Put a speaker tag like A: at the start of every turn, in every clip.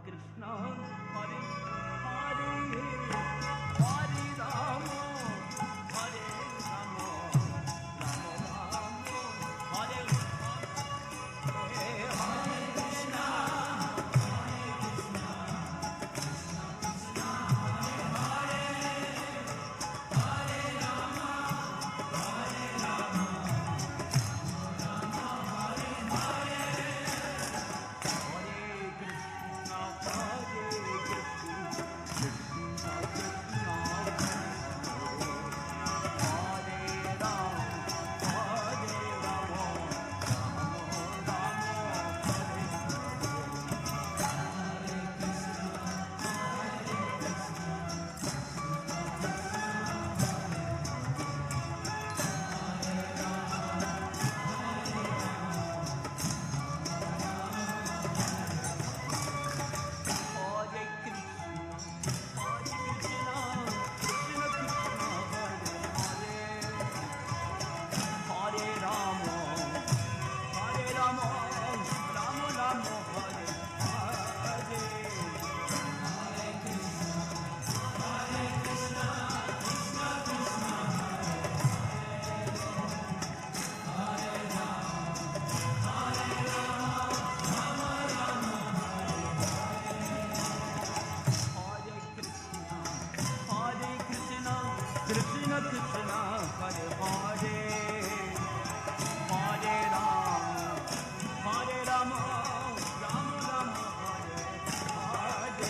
A: Krishna, Hare Hare, Hare Rama, Hare Rama, Rama Rama, Hare Hare, Hare Krishna, Hare Krishna, Hare Krishna, Krishna Krishna, Hare Hare, Hare Ram, Hare Ram, Ram Ram, Hare Hare.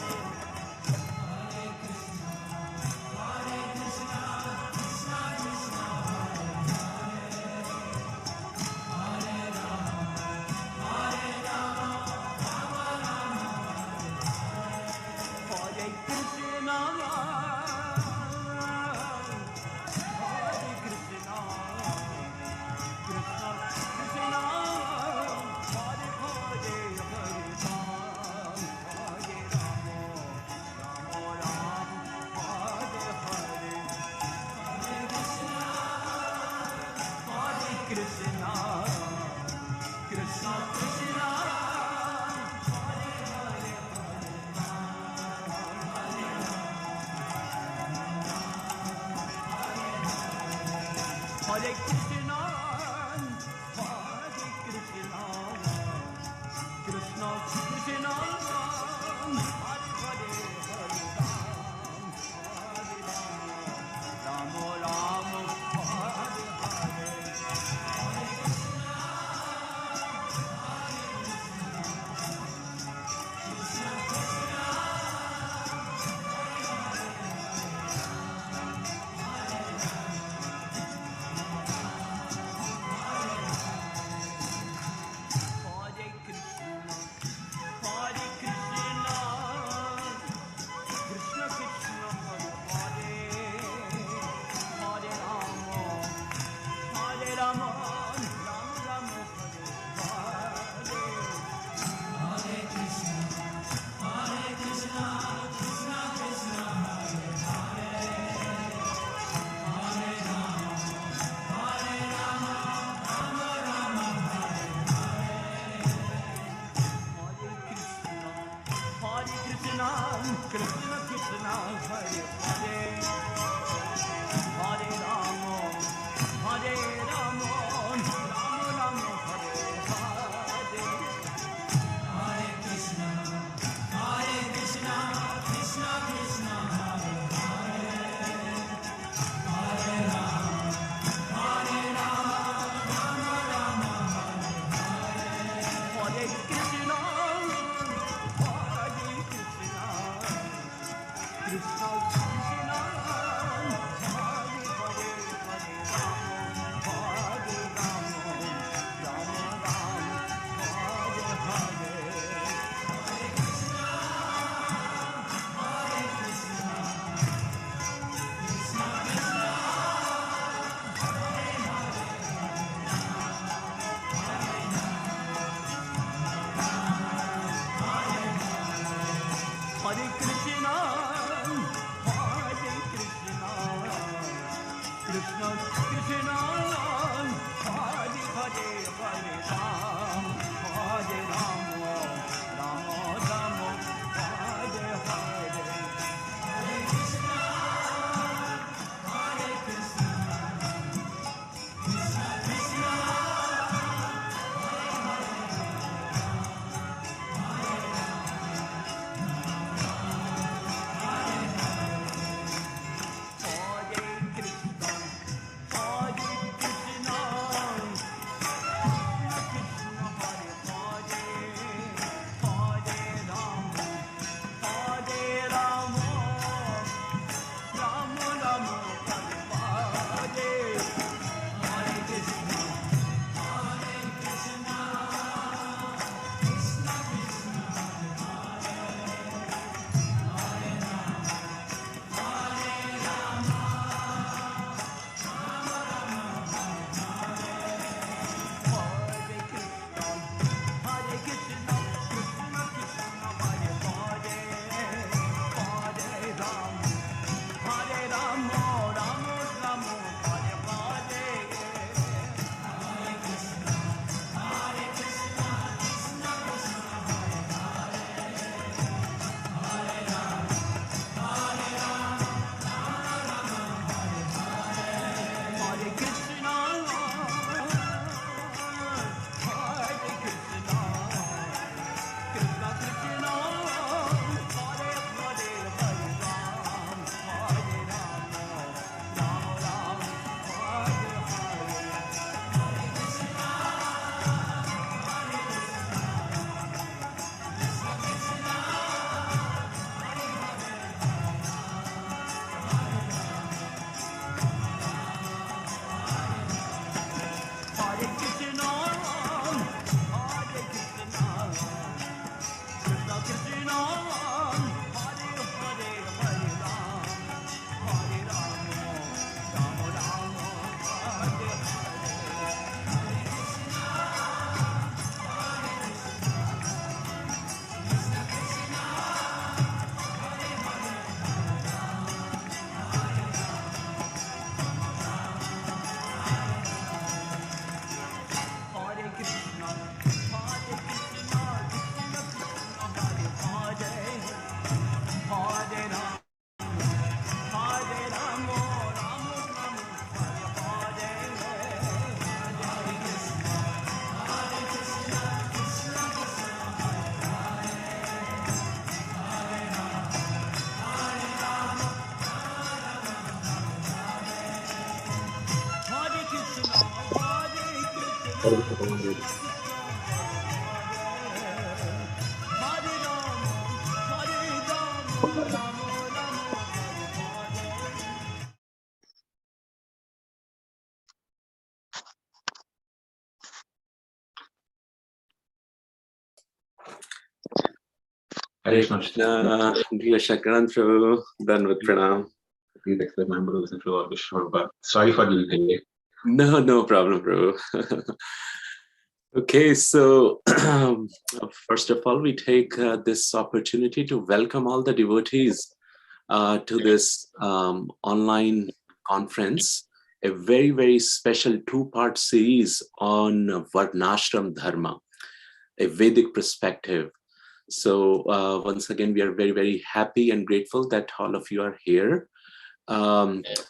A: Krishna Krishna, Hare Hare, Hare Rama, Hare Rama, Rama Rama, Hare Hare. Hare Krishna, Krishna Krishna, Hare Hare, Hare Rama, Rama Rama, Hare Hare. Hare Krishna, Krishna Krishna, Hare Hare, Hare Rama, Hare Rama, Rama Rama, Hare Hare. Hare Krishna, Krishna Krishna, Hare Hare, Hare Rama, Hare Krishna. Krishna Krishna, Hare Hare, Hare Ram, Hare Rama, Rama Rama,
B: Hare Krishna, dear Shankaranand, Prabhu, Danvat Pranam. Please accept my Guru and Prabhu Varnashrama. Sorry for the delay. No problem, Prabhu. Okay, so first of all, we take this opportunity to welcome all the devotees to this online conference, a very, very special two-part series on Varnashram Dharma, a Vedic perspective. So once again, we are very, very happy and grateful that all of you are here.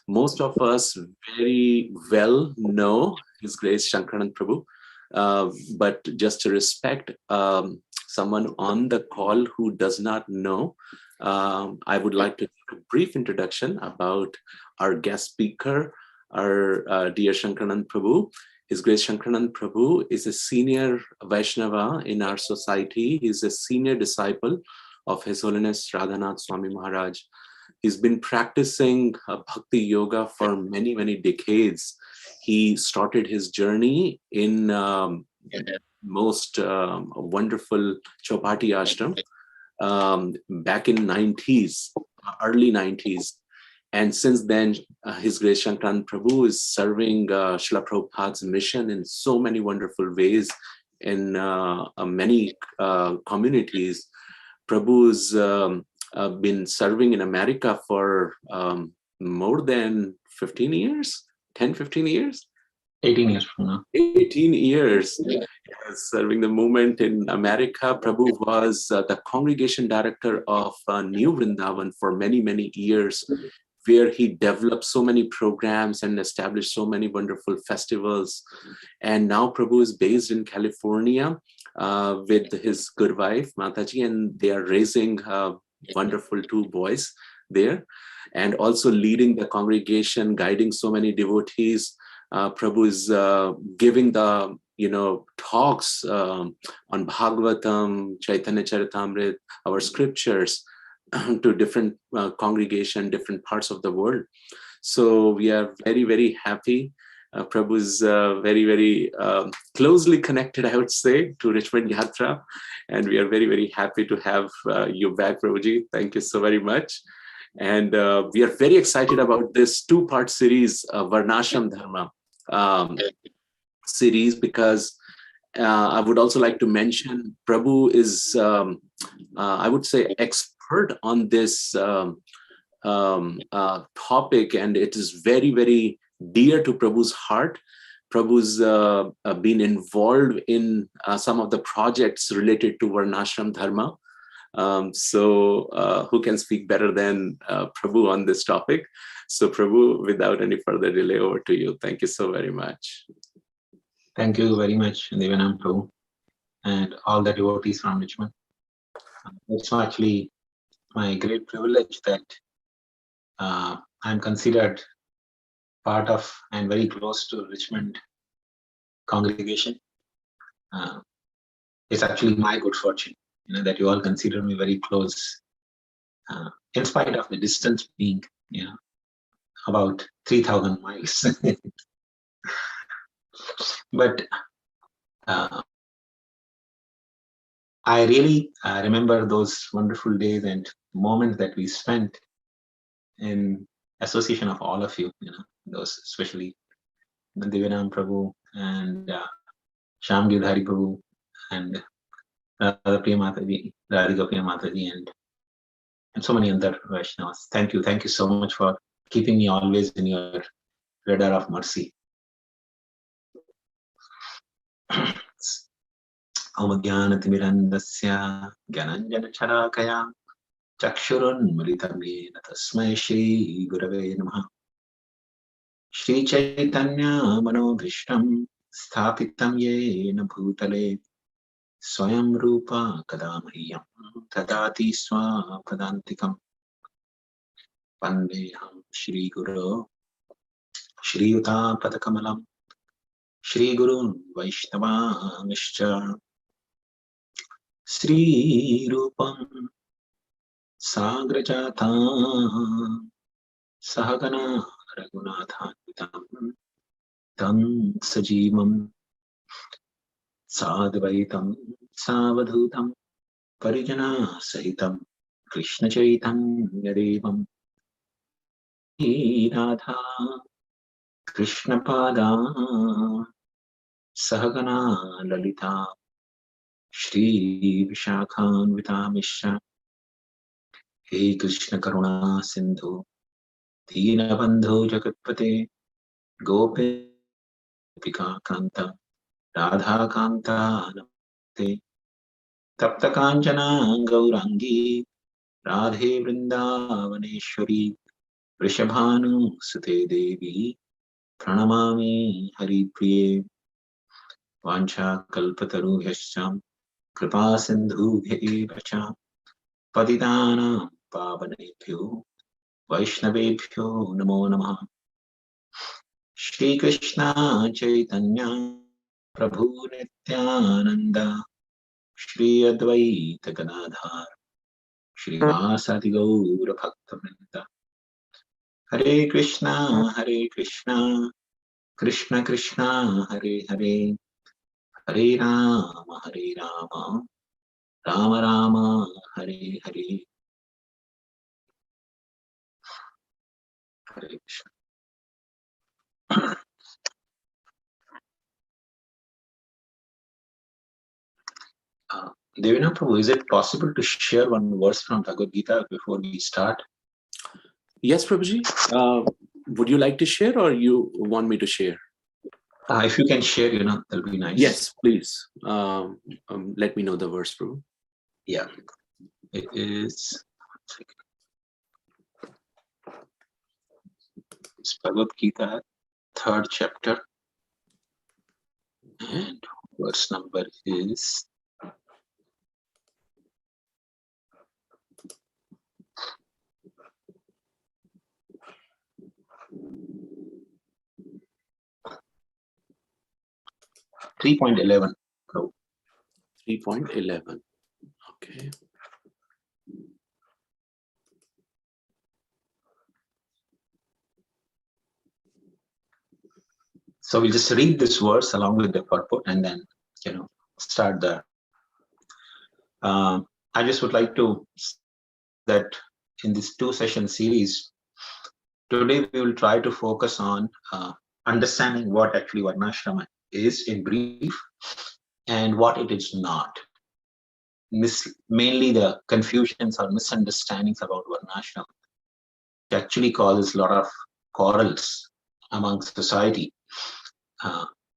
B: Most of us very well know His Grace Shankaranand Prabhu, but just to respect someone on the call who does not know, I would like to give a brief introduction about our guest speaker, our dear Shankaranand Prabhu. His Grace Shankaranand Prabhu is a senior Vaishnava in our society. He's a senior disciple of His Holiness Radhanath Swami Maharaj. He's been practicing bhakti yoga for many, many decades. He started his journey in most wonderful Chopati ashram back in 90s, early 90s. And since then, His Grace Shankaranand Prabhu is serving Srila Prabhupada's mission in so many wonderful ways in many communities. Prabhu's been serving in America for more than 15 years, 10, 15 years?
C: 18 years from now.
B: 18 years serving the movement in America. Prabhu was the congregation director of New Vrindavan for many, many years, where he developed so many programs and established so many wonderful festivals. And now Prabhu is based in California with his good wife, Mataji, and they are raising wonderful two boys there, and also leading the congregation, guiding so many devotees. Prabhu is giving the talks on Bhagavatam, Chaitanya Charitamrita, our scriptures, to different congregation, different parts of the world. So we are very, very happy. Prabhu is very, very closely connected, I would say, to Richmond Yatra. And we are very, very happy to have you back, Prabhuji. Thank you so very much. And we are very excited about this two-part series, Varnashram Dharma series, because I would also like to mention Prabhu is, I would say, expert on this topic, and it is very, very dear to Prabhu's heart. Prabhu's been involved in some of the projects related to Varnashram Dharma. So who can speak better than Prabhu on this topic? So Prabhu, without any further delay, over to you. Thank you so very much.
C: Thank you very much, Devanam Prabhu, and all the devotees from Richmond. It's actually my great privilege that I'm considered part of and very close to Richmond congregation. It's actually my good fortune, that you all consider me very close, in spite of the distance being, about 3,000 miles. But I really remember those wonderful days and moments that we spent in association of all of you, those especially Devanam Prabhu and Shyam Girdhari Prabhu and Radha Priya Mataji, Radhika Priya Mataji, and so many other Vaishnavas. Thank you so much for keeping me always in your radar of mercy. Om Jnanatimirandasya Gyananjana Charakaya Chakshurunmilitam Yena Tasmai Shri Gurave Namaha. Shri Chaitanya Manobhishtam Sthapitam Yena Bhutale Swayam Rupa Kadamahyam Tadati Swapadantikam Pandeham Shri Guru Shri Yuta Padakamalam Shri Gurun Vaishnavamishcha Sri Rupam Sagrajata Sahagana Raghunathanvitam Tam Sajivam Sadvaitam Savadhutam Parijana Sahitam Krishna Chaitanya Devam Radha Krishna Pada Sahagana Lalita Shri Vishakhanvita Mishra He Krishna Karuna Sindhu Deenabandhu Jagatpate Gopika Kanta Radha Kanta Namaste Tapta Kanchana Gaurangi Radhe Vrindavaneshwari Vrishabhanu Sute Devi Pranamami Haripriye Vancha Kalpataruhyascha Kripa Sindhubhya Cha Patitanam Pavanebhyo Vaishnavebhyo Namo Namah Shri Krishna Chaitanya Prabhu Nityananda Shri Advaita Gadadhar Shri Vasati Gaura Bhakta Hare Krishna Krishna Krishna Hare Hare Hare Rama Rama Rama Hare Hare Hare Krishna. Devina Prabhu, is it possible to share one verse from Bhagavad Gita before we start?
B: Yes, Prabhuji. Would you like to share, or you want me to share?
C: If you can share, that'll be nice.
B: Yes, please. Let me know the verse, Prabhu.
C: Yeah, it is. It's Bhagavad Gita, 3rd chapter, and verse number is 3.11.
B: 3.11. Okay.
C: So we'll just read this verse along with the purport and then, start the. I just would like to that in this 2-session series, today we will try to focus on understanding what actually Varnashrama is in brief and what it is not. Mainly the confusions or misunderstandings about Varnashrama. It actually causes a lot of quarrels among society.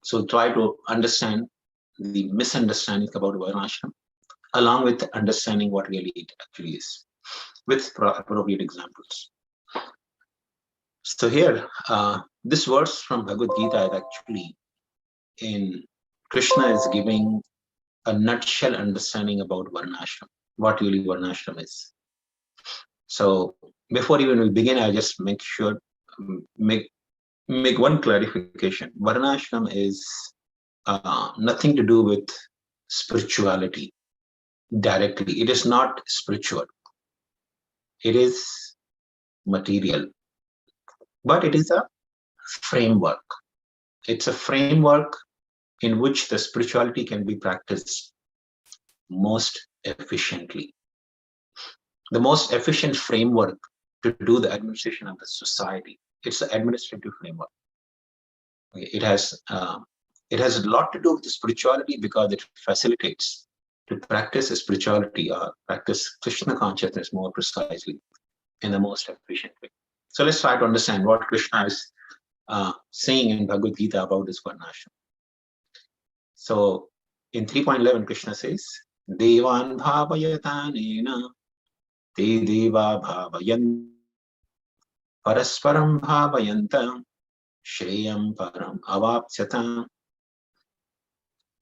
C: So try to understand the misunderstandings about Varnashrama along with understanding what really it actually is with appropriate examples. So here, this verse from Bhagavad Gita is actually Krishna is giving a nutshell understanding about Varnashrama, what really Varnashrama is. So before even we begin, I just make one clarification. Varnashrama is nothing to do with spirituality directly. It is not spiritual. It is material. But it is a framework. It's a framework in which the spirituality can be practiced most efficiently. The most efficient framework to do the administration of the society. It's the administrative framework. It has a lot to do with the spirituality because it facilitates to practice spirituality or practice Krishna consciousness more precisely in the most efficient way. So let's try to understand what Krishna is saying in Bhagavad Gita about this Varnashrama. So in 3.11, Krishna says, Devan bhavayatanena te deva bhavayan parasparam bhavayantam shreyam param avapsyata.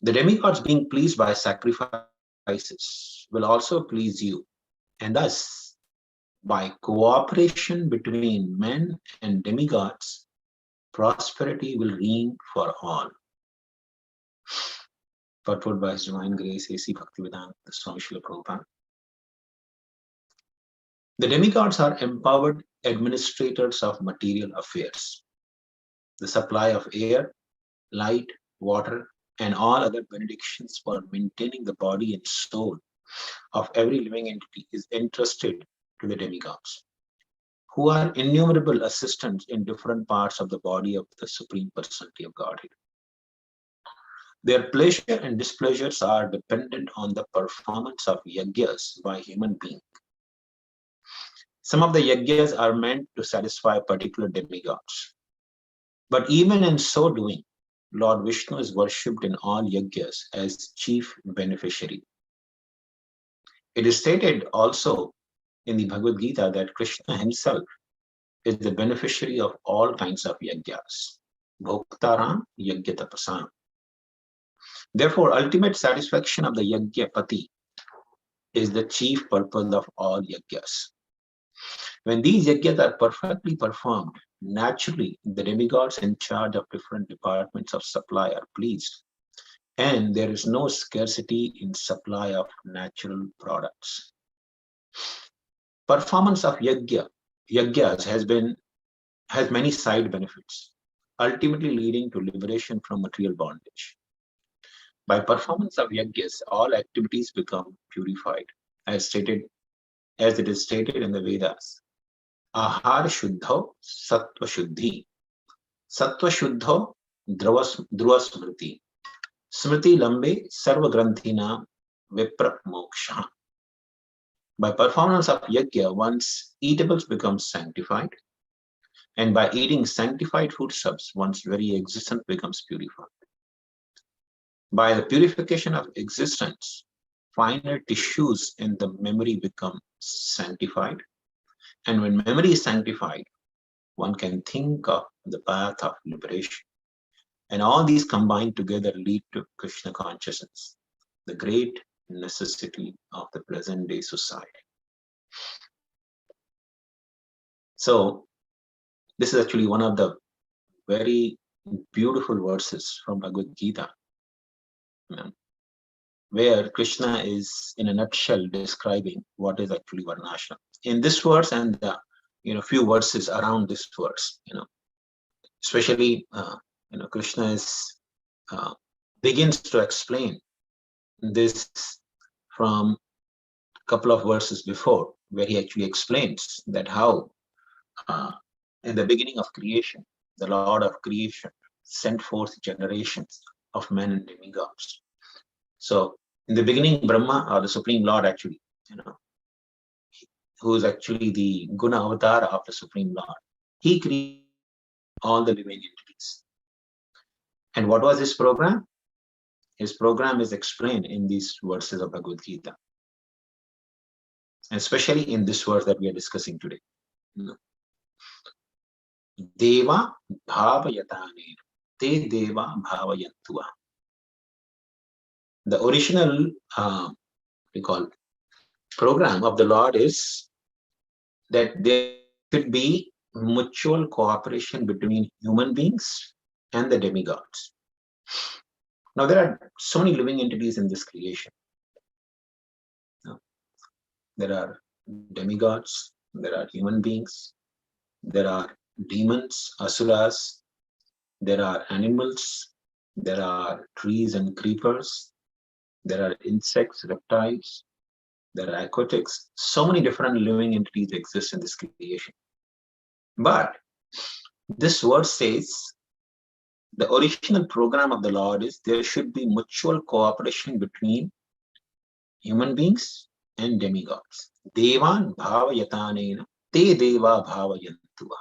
C: The demigods being pleased by sacrifices will also please you, and thus by cooperation between men and demigods, prosperity will reign for all. purport by His Divine Grace A.C. Bhaktivedanta Swami Srila Prabhupada. The demigods are empowered administrators of material affairs. The supply of air, light, water, and all other benedictions for maintaining the body and soul of every living entity is entrusted to the demigods, who are innumerable assistants in different parts of the body of the Supreme Personality of Godhead. Their pleasure and displeasures are dependent on the performance of yajnas by human beings. Some of the yajnas are meant to satisfy particular demigods. But even in so doing, Lord Vishnu is worshipped in all yajnas as chief beneficiary. It is stated also in the Bhagavad Gita that Krishna himself is the beneficiary of all kinds of yajnas. Bhoktaram yajnatapasam. Therefore, ultimate satisfaction of the yajnapati is the chief purpose of all yajnas. When these yajnas are perfectly performed, naturally the demigods in charge of different departments of supply are pleased, and there is no scarcity in supply of natural products. Performance of yajnas has many side benefits, ultimately leading to liberation from material bondage. By performance of yajnas, all activities become purified, as it is stated in the Vedas. Ahar shuddho sattva shuddhi, sattva shuddho dhruva smriti, smriti lambe sarva granthina vipra moksha. By performance of yajna, one's eatables become sanctified, and by eating sanctified foodstuffs, one's very existence becomes purified. By the purification of existence, finer tissues in the memory become sanctified. And when memory is sanctified, one can think of the path of liberation. And all these combined together lead to Krishna consciousness, the great necessity of the present day society. So, this is actually one of the very beautiful verses from Bhagavad Gita, where Krishna is in a nutshell describing what is actually Varnashrama. In this verse and the few verses around this verse, especially Krishna begins to explain this from a couple of verses before, where he actually explains that how in the beginning of creation, the Lord of creation sent forth generations of men and demigods. So in the beginning, Brahma, or the Supreme Lord actually, who is actually the Guna Avatara of the Supreme Lord, he created all the living entities. And what was his program? His program is explained in these verses of Bhagavad Gita, especially in this verse that we are discussing today. Deva bhavayatane, te deva bhavayantua. The original program of the Lord is that there should be mutual cooperation between human beings and the demigods. Now, there are so many living entities in this creation. There are demigods, there are human beings, there are demons, asuras, there are animals, there are trees and creepers, there are insects, reptiles, there are aquatics. So many different living entities exist in this creation. But this verse says the original program of the Lord is there should be mutual cooperation between human beings and demigods. Devan bhavayatanena te deva bhavayantua.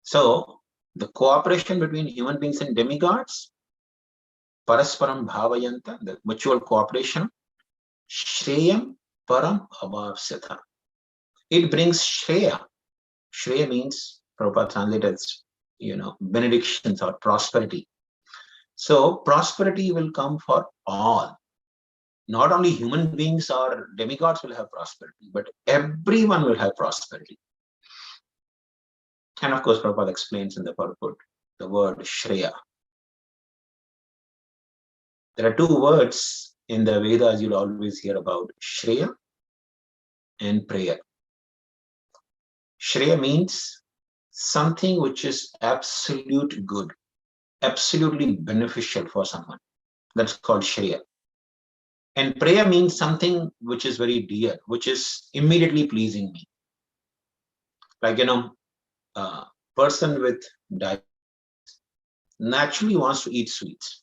C: So the cooperation between human beings and demigods, parasparam bhavayanta, the mutual cooperation, shreyam param avavsyata. It brings shreya. Shreya means, Prabhupada translated as, benedictions or prosperity. So prosperity will come for all. Not only human beings or demigods will have prosperity, but everyone will have prosperity. And of course, Prabhupada explains in the purport the word Shreya. There are two words in the Vedas you'll always hear about: Shreya and prayer. Shreya means something which is absolute good, absolutely beneficial for someone. That's called Shreya. And prayer means something which is very dear, which is immediately pleasing me. Like, a person with diabetes naturally wants to eat sweets,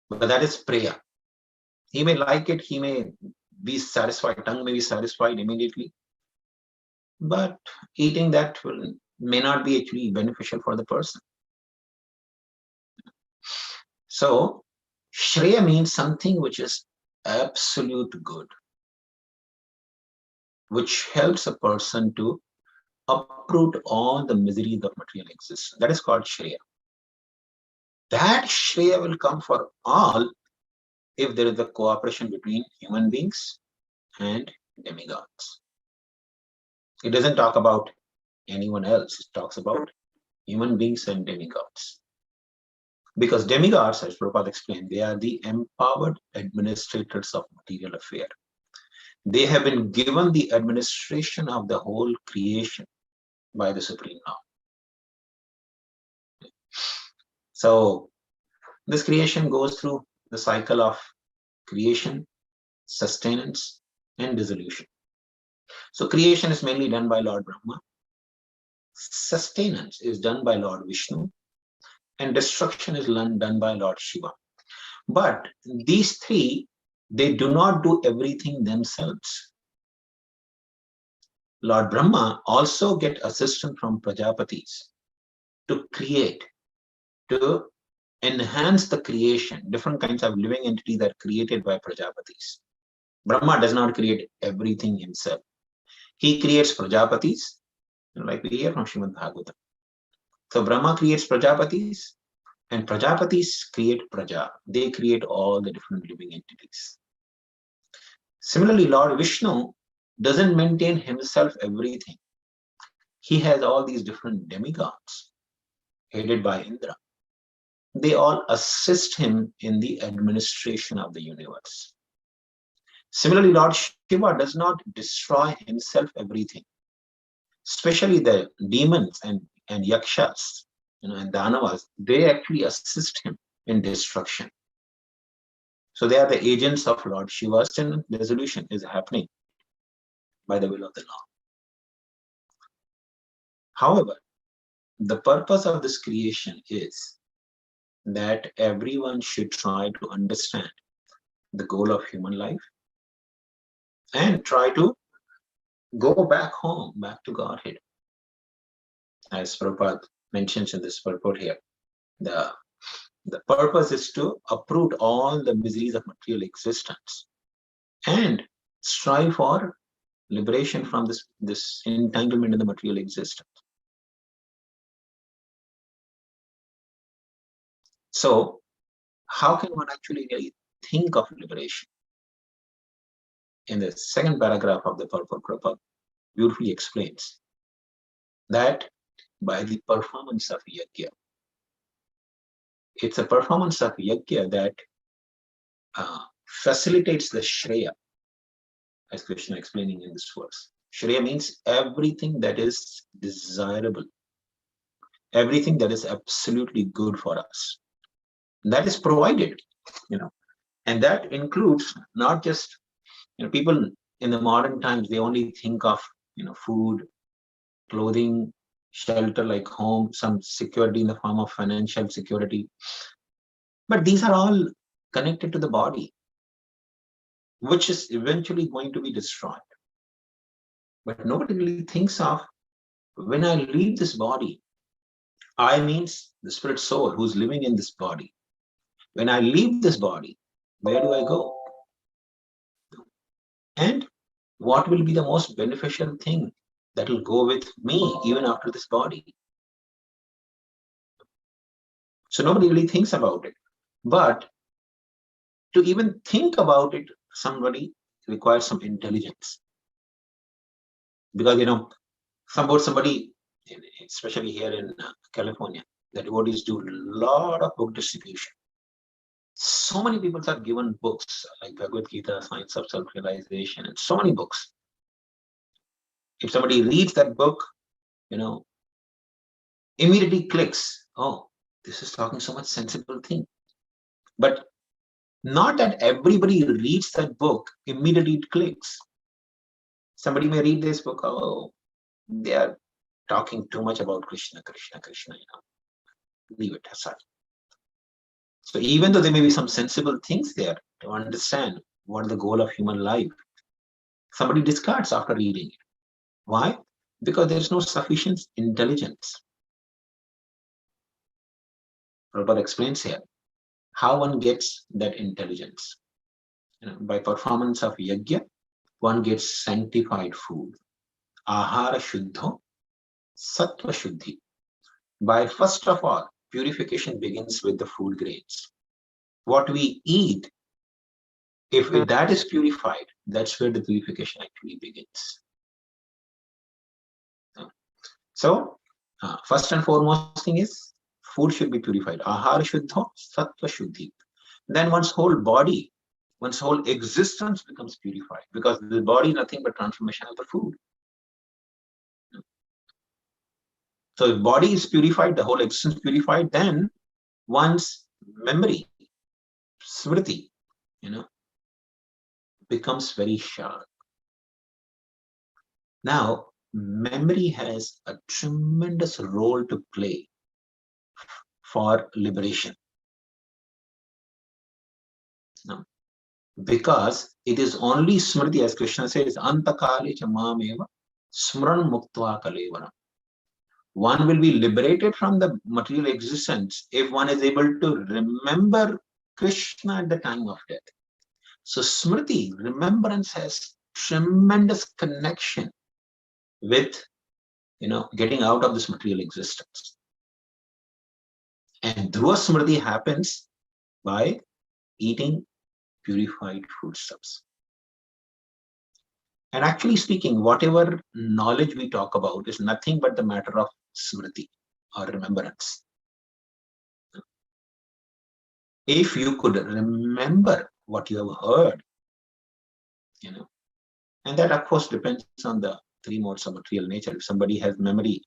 C: but that is prayer. He may like it, he may be satisfied, tongue may be satisfied immediately, but eating that may not be actually beneficial for the person. So, Shreya means something which is absolute good, which helps a person to uproot all the miseries of material existence. That is called Shreya. That Shreya will come for all if there is a cooperation between human beings and demigods. It doesn't talk about anyone else, it talks about human beings and demigods. Because demigods, as Prabhupada explained, they are the empowered administrators of material affairs. They have been given the administration of the whole creation by the Supreme Lord. So this creation goes through the cycle of creation, sustenance, and dissolution. So creation is mainly done by Lord Brahma, sustenance is done by Lord Vishnu, and destruction is done by Lord Shiva. But these three, they do not do everything themselves. Lord Brahma also get assistance from Prajapatis to create, to enhance the creation. Different kinds of living entities are created by Prajapatis. Brahma does not create everything himself. He creates Prajapatis, like we hear from Srimad Bhagavatam. So Brahma creates Prajapatis, and Prajapatis create Praja. They create all the different living entities. Similarly, Lord Vishnu doesn't maintain himself everything. He has all these different demigods headed by Indra. They all assist him in the administration of the universe. Similarly, Lord Shiva does not destroy himself everything. Especially the demons and yakshas, and danavas, they actually assist him in destruction. So they are the agents of Lord Shiva's, and dissolution is happening by the will of the Lord. However, the purpose of this creation is that everyone should try to understand the goal of human life and try to go back home, back to Godhead. As Prabhupada mentions in this purport here, the purpose is to uproot all the miseries of material existence and strive for liberation from this entanglement in the material existence. So, how can one actually really think of liberation? In the second paragraph of the purport, Prabhupada beautifully explains that by the performance of yajna. It's a performance of yajna that facilitates the Shreya, as Krishna explaining in this verse. Shreya means everything that is desirable, everything that is absolutely good for us. That is provided, and that includes not just, people in the modern times, they only think of, food, clothing, shelter like home, some security in the form of financial security. But these are all connected to the body, which is eventually going to be destroyed. But nobody really thinks of, when I leave this body, I means the spirit soul who's living in this body. When I leave this body, where do I go? And what will be the most beneficial thing that will go with me even after this body? So nobody really thinks about it. But to even think about it, somebody requires some intelligence. Because, somebody, especially here in California, the devotees do a lot of book distribution. So many people are given books like Bhagavad Gita, Science of Self-Realization, and so many books. If somebody reads that book, immediately clicks, oh, this is talking so much sensible thing. But not that everybody reads that book, immediately it clicks. Somebody may read this book, oh, they are talking too much about Krishna, Krishna, Krishna, leave it aside. So even though there may be some sensible things there to understand what is the goal of human life, somebody discards after reading it. Why? Because there is no sufficient intelligence. Prabhupada explains here how one gets that intelligence. By performance of yajna, one gets sanctified food. Ahara shuddho, sattva shuddhi. By first of all, purification begins with the food grains. What we eat, if that is purified, that's where the purification actually begins. So, first and foremost thing is, food should be purified. Ahara shuddho, sattva shuddhi. Then one's whole body, one's whole existence becomes purified, because the body is nothing but transformation of the food. So if body is purified, the whole existence purified, then one's memory, smriti, becomes very sharp. Now, memory has a tremendous role to play for liberation. Because it is only smriti, as Krishna says, antakale cha mameva smran muktva kalevana. One will be liberated from the material existence if one is able to remember Krishna at the time of death. So smriti, remembrance, has tremendous connection with getting out of this material existence. And dhruva smriti happens by eating purified foodstuffs. And actually speaking, whatever knowledge we talk about is nothing but the matter of smriti or remembrance. If you could remember what you have heard, and that of course depends on the three modes of material nature. If somebody has memory,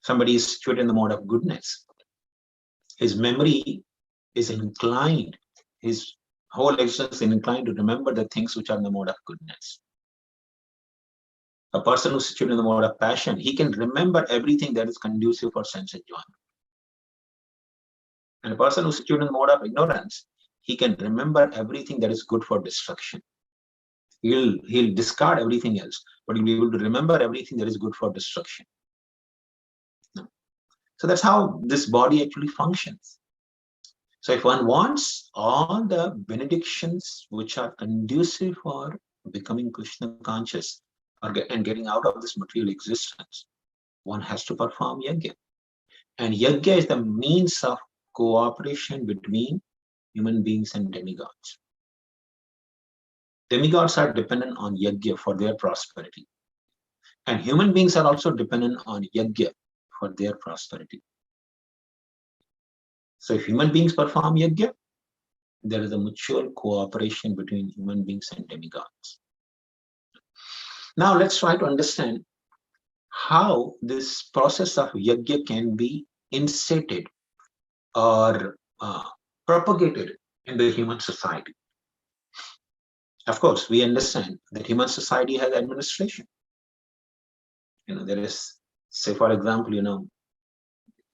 C: somebody is situated in the mode of goodness, his memory is inclined, his whole existence is inclined to remember the things which are in the mode of goodness. A person who's situated in the mode of passion, he can remember everything that is conducive for sense enjoyment. And a person who's situated in the mode of ignorance, he can remember everything that is good for destruction. He'll discard everything else, but he'll be able to remember everything that is good for destruction. So that's how this body actually functions. So if one wants all the benedictions which are conducive for becoming Krishna conscious and getting out of this material existence, one has to perform yajna. And yajna is the means of cooperation between human beings and demigods. Demigods are dependent on yajna for their prosperity. And human beings are also dependent on yajna for their prosperity. So if human beings perform yajna, there is a mutual cooperation between human beings and demigods. Now let's try to understand how this process of yajna can be inserted or propagated in the human society. Of course, we understand that human society has administration. There is, say for example,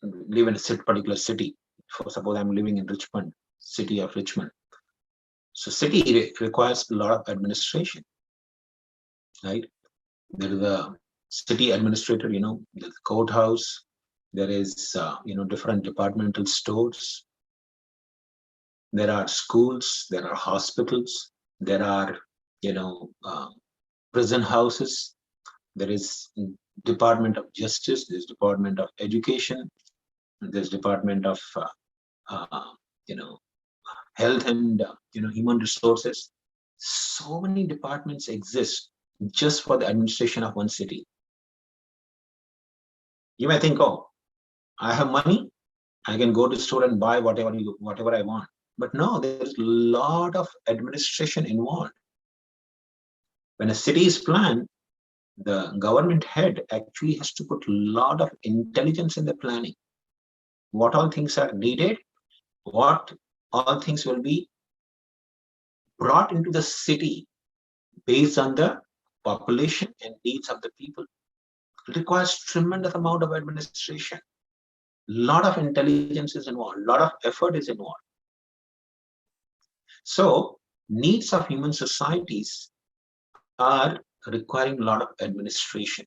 C: live in a particular city. For suppose I'm living in Richmond, city of Richmond. So city requires a lot of administration, right? There is a city administrator, the courthouse. There is, different departmental stores. There are schools. There are hospitals. There are, prison houses. There is Department of Justice. There's Department of Education. There's Department of, Health and, Human Resources. So many departments exist just for the administration of one city. You may think, oh, I have money. I can go to the store and buy whatever I want. But no, there's a lot of administration involved. When a city is planned, the government head actually has to put a lot of intelligence in the planning. What all things are needed, what all things will be brought into the city based on the population and needs of the people. It requires tremendous amount of administration. A lot of intelligence is involved, a lot of effort is involved. So needs of human societies are requiring a lot of administration.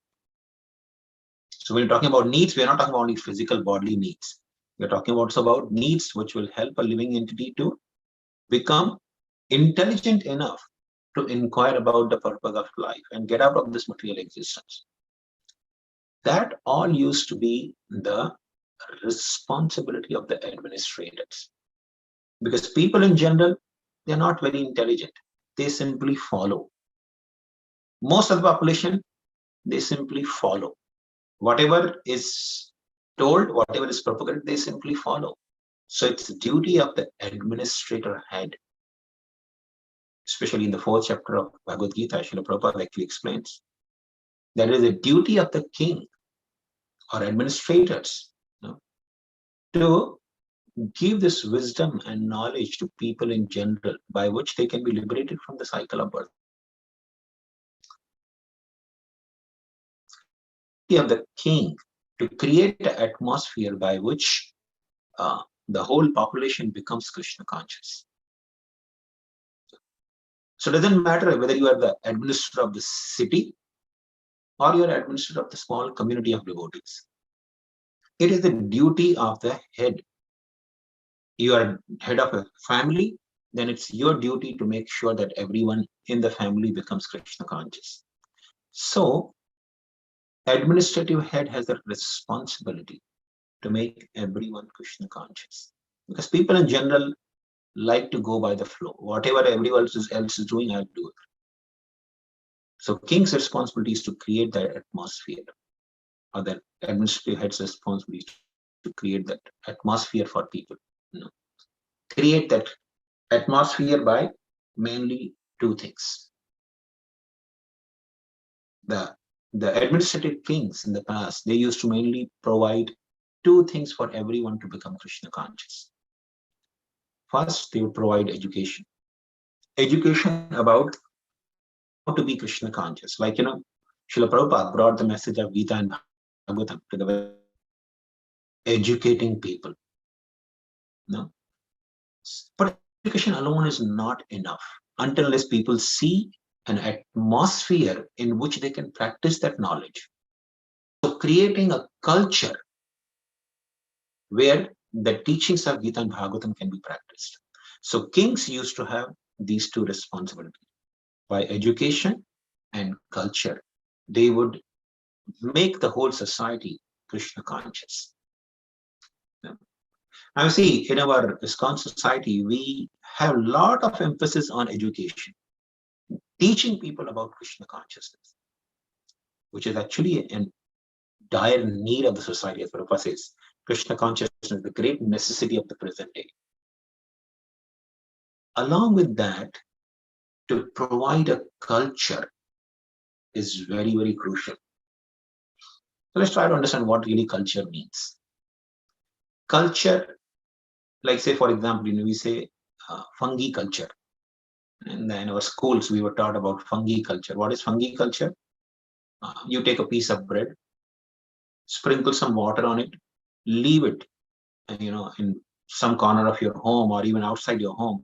C: So when we're talking about needs, we're not talking about only physical bodily needs. We're talking also about needs which will help a living entity to become intelligent enough to inquire about the purpose of life and get out of this material existence. That all used to be the responsibility of the administrators. Because people in general, they're not very intelligent. They simply follow. Most of the population, they simply follow. Whatever is told, whatever is propagated, they simply follow. So it's the duty of the administrator head. Especially in the 4th chapter of Bhagavad Gita, Srila Prabhupada actually explains that it is the duty of the king or administrators, to give this wisdom and knowledge to people in general, by which they can be liberated from the cycle of birth. Of the king to create an atmosphere by which the whole population becomes Krishna conscious. So it doesn't matter whether you are the administrator of the city or you are administrator of the small community of devotees. It is the duty of the head. You are head of a family, then it's your duty to make sure that everyone in the family becomes Krishna conscious. So administrative head has a responsibility to make everyone Krishna conscious. Because people in general like to go by the flow. Whatever everyone else is doing, I'll do it. So king's responsibility is to create that atmosphere, or the administrative head's responsibility to create that atmosphere for people. Create that atmosphere by mainly two things. The administrative kings in the past, they used to mainly provide two things for everyone to become Krishna conscious. First, they would provide education. Education about how to be Krishna conscious. Like, Srila Prabhupada brought the message of Gita and Bhagavatam to the educating people. No? But education alone is not enough until unless people see an atmosphere in which they can practice that knowledge. So creating a culture where the teachings of Gita and Bhagavatam can be practiced. So kings used to have these two responsibilities. By education and culture, they would make the whole society Krishna conscious. Now see, in our ISKCON society, we have a lot of emphasis on education, teaching people about Krishna consciousness, which is actually in dire need of the society, as Prabhupada says. Krishna consciousness is the great necessity of the present day. Along with that, to provide a culture is very, very crucial. So let's try to understand what really culture means. Culture, like say, for example, we say fungi culture. And then in our schools, we were taught about fungi culture. What is fungi culture? You take a piece of bread, sprinkle some water on it, leave it, in some corner of your home or even outside your home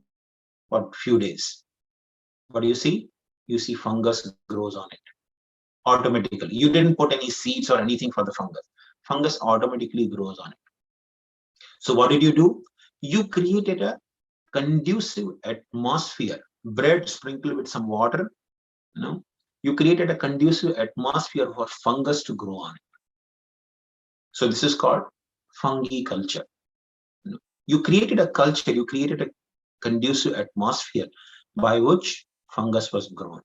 C: for a few days. What do you see? You see fungus grows on it automatically. You didn't put any seeds or anything for the fungus. Fungus automatically grows on it. So what did you do? You created a conducive atmosphere. Bread sprinkled with some water, you created a conducive atmosphere for fungus to grow on it. So this is called fungi culture. You created a culture, you created a conducive atmosphere by which fungus was grown.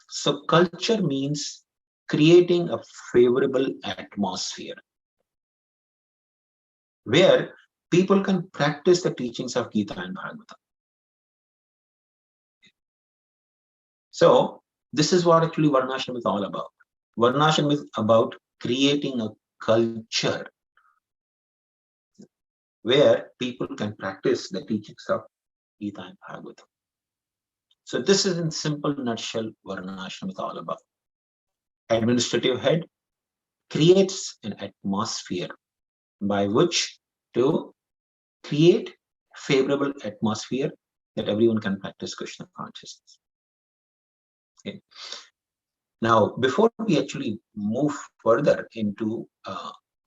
C: So culture means creating a favorable atmosphere where people can practice the teachings of Gita and Bhagavatam. So this is what actually Varnashrama is all about. Varnashrama is about creating a culture where people can practice the teachings of Gita and Bhagavatam. So this is in simple nutshell Varnashrama is all about. Administrative head creates an atmosphere by which to create favorable atmosphere that everyone can practice Krishna consciousness. Okay. Now, before we actually move further into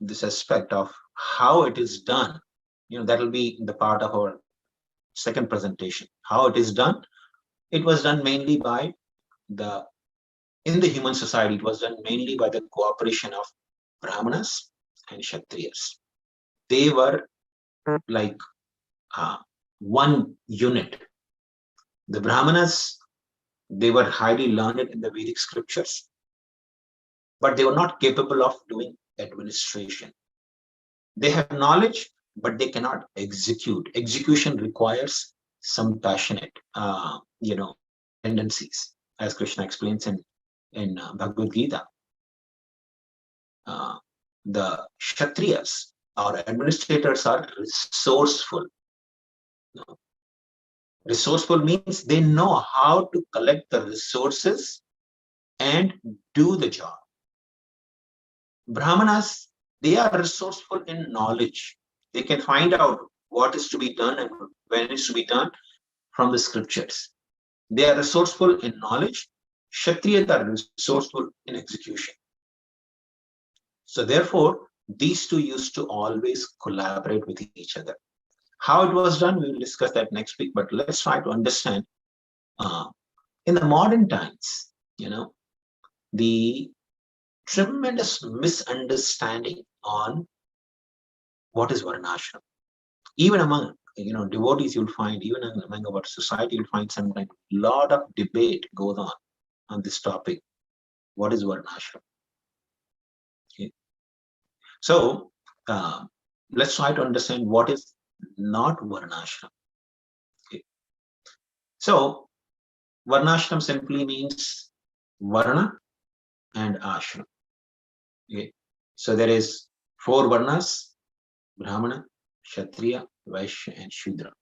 C: this aspect of how it is done, that will be the part of our second presentation. How it is done? It was done mainly by in the human society, it was done mainly by the cooperation of Brahmanas and Kshatriyas. They were like one unit. The Brahmanas, they were highly learned in the Vedic scriptures, but they were not capable of doing administration. They have knowledge, but they cannot execute. Execution requires some passionate, tendencies, as Krishna explains in Bhagavad Gita. The Kshatriyas, our administrators, are resourceful. Resourceful means they know how to collect the resources and do the job. Brahmanas, they are resourceful in knowledge. They can find out what is to be done and when it is to be done from the scriptures. They are resourceful in knowledge. Kshatriyas are resourceful in execution. So therefore, these two used to always collaborate with each other. How it was done, we will discuss that next week, but let's try to understand in the modern times, the tremendous misunderstanding on what is Varnashrama. Even among devotees, you'll find, even among our society, you'll find sometimes a lot of debate goes on this topic. What is Varnashrama? Okay. So let's try to understand what is not Varnashrama. Okay. So Varnashram simply means Varna and Ashram. Okay. So there is 4 Varnas: Brahmana, Kshatriya, Vaishya, and Shudra.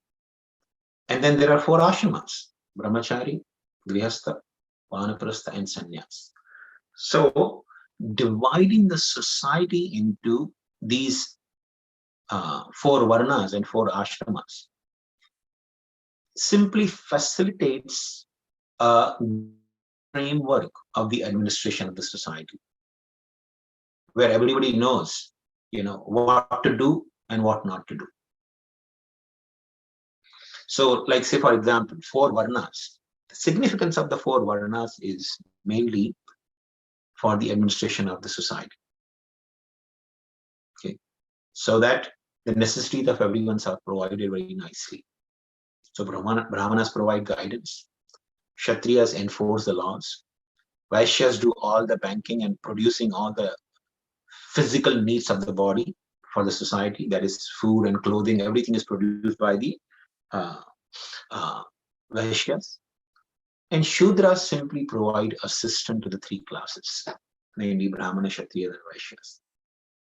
C: And then there are 4 ashramas: Brahmachari, Grihastha, Vanaprastha, and Sannyas. So dividing the society into these 4 Varnas and 4 ashramas simply facilitates a framework of the administration of the society, where everybody knows, what to do and what not to do. So, like say for example, 4 Varnas. The significance of the 4 Varnas is mainly for the administration of the society. Okay, so that the necessities of everyone are provided very nicely. So Brahmanas provide guidance. Kshatriyas enforce the laws. Vaishyas do all the banking and producing all the physical needs of the body for the society, that is food and clothing, everything is produced by the Vaishyas. And Shudras simply provide assistance to the 3 classes, namely Brahmana, Kshatriya, and Vaishyas.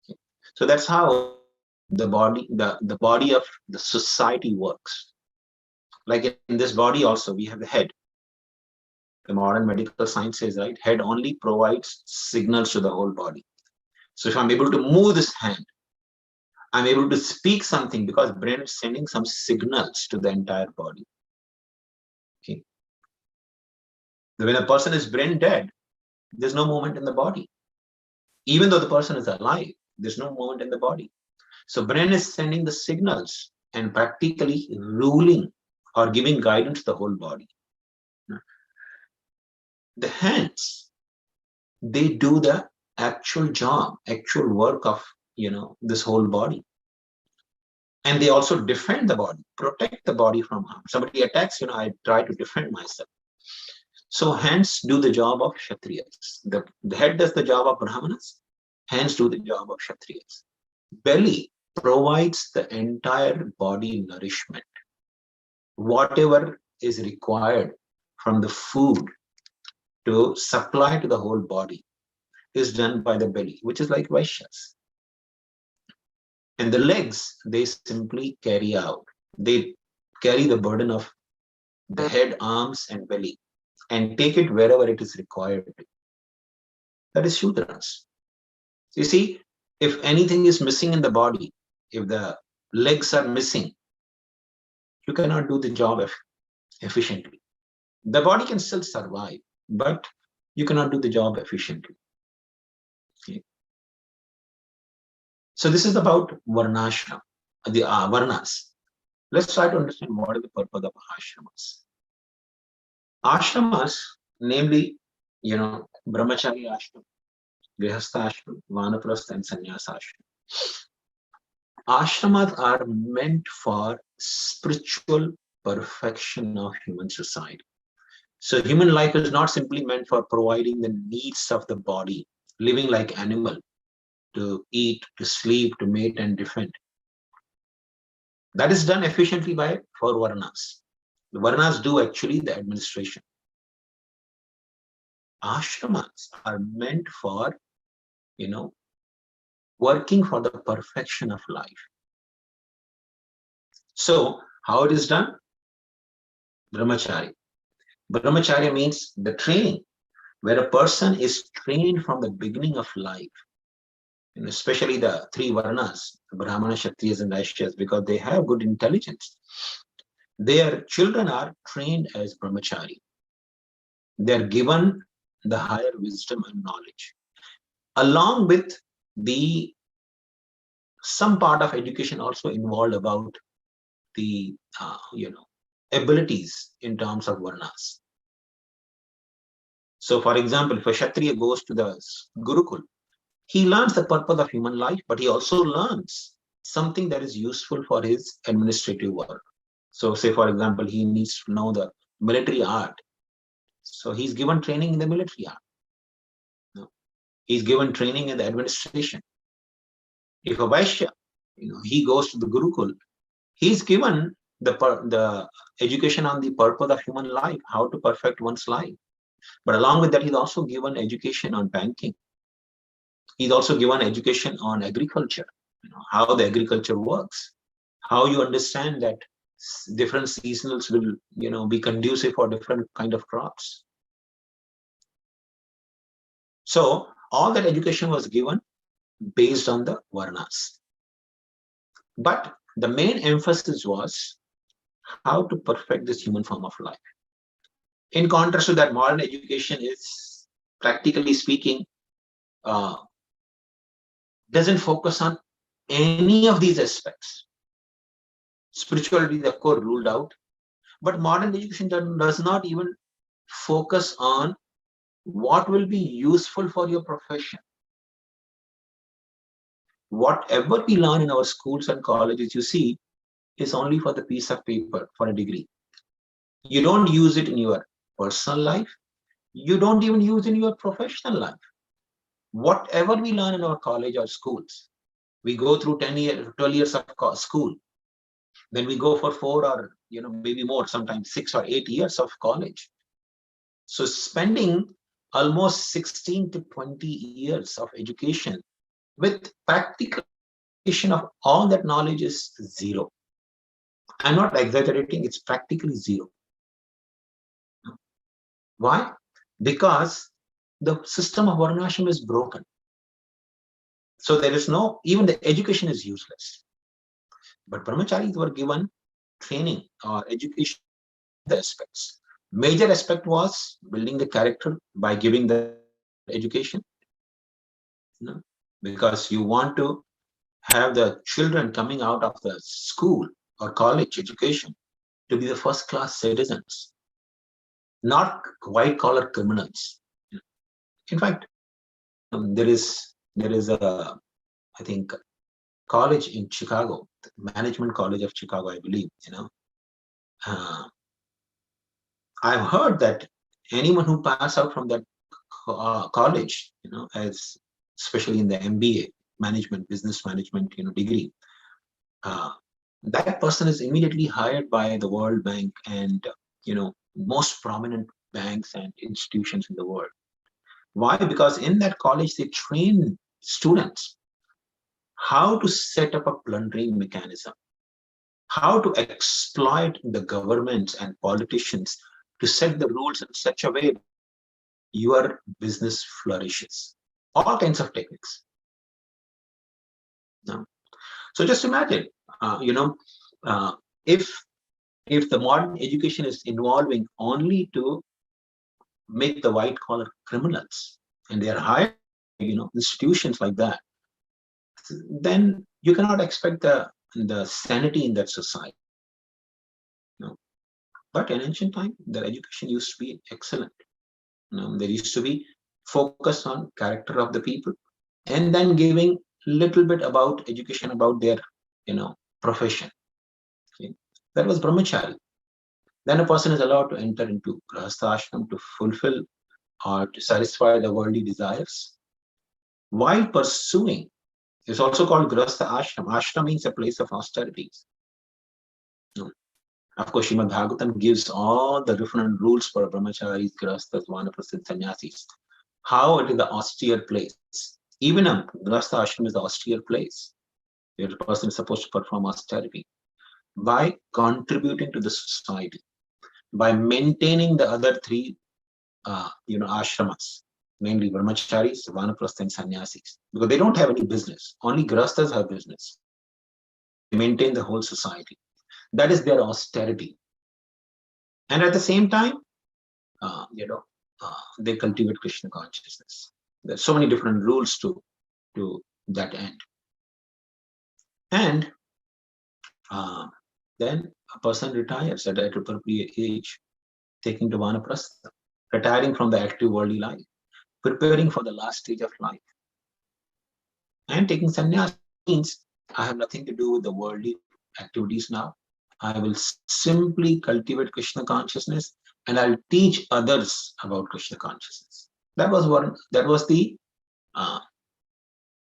C: Okay. So that's how the body of the society works. Like in this body also, we have the head. The modern medical science says, right, head only provides signals to the whole body. So if I'm able to move this hand, I'm able to speak something because brain is sending some signals to the entire body. Okay. When a person is brain dead, there's no movement in the body. Even though the person is alive, there's no movement in the body. So brain is sending the signals and practically ruling or giving guidance to the whole body. The hands, they do the actual job, actual work of this whole body. And they also defend the body, protect the body from harm. Somebody attacks, I try to defend myself. So hands do the job of Kshatriyas. The head does the job of Brahmanas. Hands do the job of Kshatriyas. Belly provides the entire body nourishment. Whatever is required from the food to supply to the whole body is done by the belly, which is like Vaishyas. And the legs, they simply carry out. They carry the burden of the head, arms, and belly and take it wherever it is required. That is Shudras. You see, if anything is missing in the body, if the legs are missing, you cannot do the job efficiently. The body can still survive, but you cannot do the job efficiently. Okay. So this is about Varnashrama, the Varnas. Let's try to understand what is the purpose of ashramas. Ashramas, namely, Brahmachari ashram, Grihastha ashram, Vanaprastha, and Sannyasa ashram. Ashramas are meant for spiritual perfection of human society. So human life is not simply meant for providing the needs of the body, living like animal, to eat, to sleep, to mate and defend. That is done efficiently for Varnas. The Varnas do actually the administration. Ashramas are meant for, working for the perfection of life. So how it is done? Brahmachari. Brahmacharya means the training, where a person is trained from the beginning of life. Especially the three Varnas, Brahmanas, Shaytris, and Vaishyas, because they have good intelligence. Their children are trained as Brahmachari. They are given the higher wisdom and knowledge, along with some part of education also involved about the abilities in terms of Varnas. So, for example, if a Kshatriya goes to the Gurukul, he learns the purpose of human life, but he also learns something that is useful for his administrative work. So say, for example, he needs to know the military art. So he's given training in the military art. He's given training in the administration. If a Vaishya, he goes to the Gurukul, he's given the education on the purpose of human life, how to perfect one's life. But along with that, he's also given education on banking. He's also given education on agriculture, how the agriculture works, how you understand that different seasonals will, be conducive for different kind of crops. So all that education was given based on the Varnas. But the main emphasis was how to perfect this human form of life. In contrast to that, modern education is, practically speaking, doesn't focus on any of these aspects. Spirituality is, of course, ruled out, but modern education does not even focus on what will be useful for your profession. Whatever we learn in our schools and colleges, you see, is only for the piece of paper, for a degree. You don't use it in your personal life. You don't even use it in your professional life. Whatever we learn in our college or schools, we go through 12 years of school. Then we go for 4 or maybe more, sometimes 6 or 8 years of college. So spending almost 16 to 20 years of education with practical application of all that knowledge is zero. I'm not exaggerating, it's practically zero. Why? Because the system of Varnashrama is broken. So there is even the education is useless. But Brahmacharis were given training or education, the aspects. Major aspect was building the character by giving the education. Because you want to have the children coming out of the school or college education to be the first-class citizens, not white-collar criminals. In fact, there is a, I think, college in Chicago, Management College of Chicago, I believe. I've heard that anyone who passes out from that college, as especially in the MBA, management, business management, degree, that person is immediately hired by the World Bank and most prominent banks and institutions in the world. Why? Because in that college they train students how to set up a plundering mechanism, how to exploit the governments and politicians to set the rules in such a way your business flourishes. All kinds of techniques. No? So just imagine, if the modern education is involving only to make the white collar criminals, and they are hired, institutions like that, then you cannot expect the sanity in that society. No. But in ancient time, their education used to be excellent. There used to be focus on character of the people, and then giving little bit about education about their profession. Okay. That was brahmachari. Then a person is allowed to enter into grahastha ashram to fulfill or to satisfy the worldly desires while pursuing. It's also called grahastha ashram. Ashram means a place of austerities. Of course, Srimad Bhagavatam gives all the different rules for brahmacharis, grahasthas, vanaprasthas, sannyasis. How it is the austere place. Even a grahastha ashram is the austere place where the person is supposed to perform austerity by contributing to the society, by maintaining the other three ashramas, mainly brahmacharis, vanaprasthas, and sannyasis, because they don't have any business. Only grahasthas have business. They maintain the whole society. That is their austerity. And at the same time, they cultivate Krishna consciousness. There's so many different rules to that end. And then a person retires at an appropriate age, taking to vanaprastha, retiring from the active worldly life, preparing for the last stage of life. And taking sannyas means I have nothing to do with the worldly activities now. I will simply cultivate Krishna consciousness, and I'll teach others about Krishna consciousness. That was the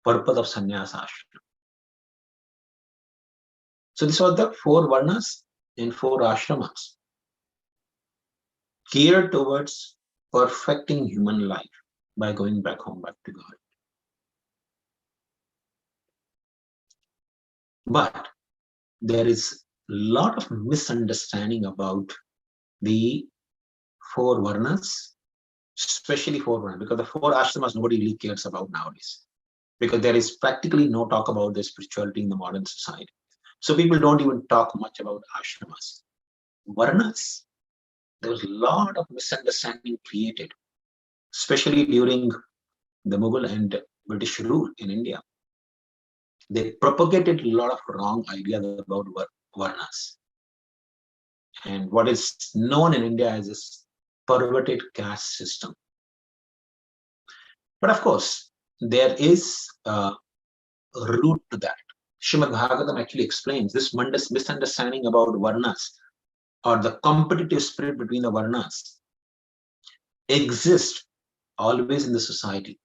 C: purpose of sannyasa ashram. So this was the 4 varnas and 4 ashramas geared towards perfecting human life by going back home, back to God. But there is a lot of misunderstanding about the 4 varnas, especially 4 varnas, because the 4 ashramas nobody really cares about nowadays, because there is practically no talk about the spirituality in the modern society. So people don't even talk much about ashramas. Varnas, there was a lot of misunderstanding created, especially during the Mughal and British rule in India. They propagated a lot of wrong ideas about varnas, and what is known in India as this perverted caste system. But of course, there is a root to that. Srimad Bhagavatam actually explains this misunderstanding about varnas, or the competitive spirit between the varnas, exists always in the society.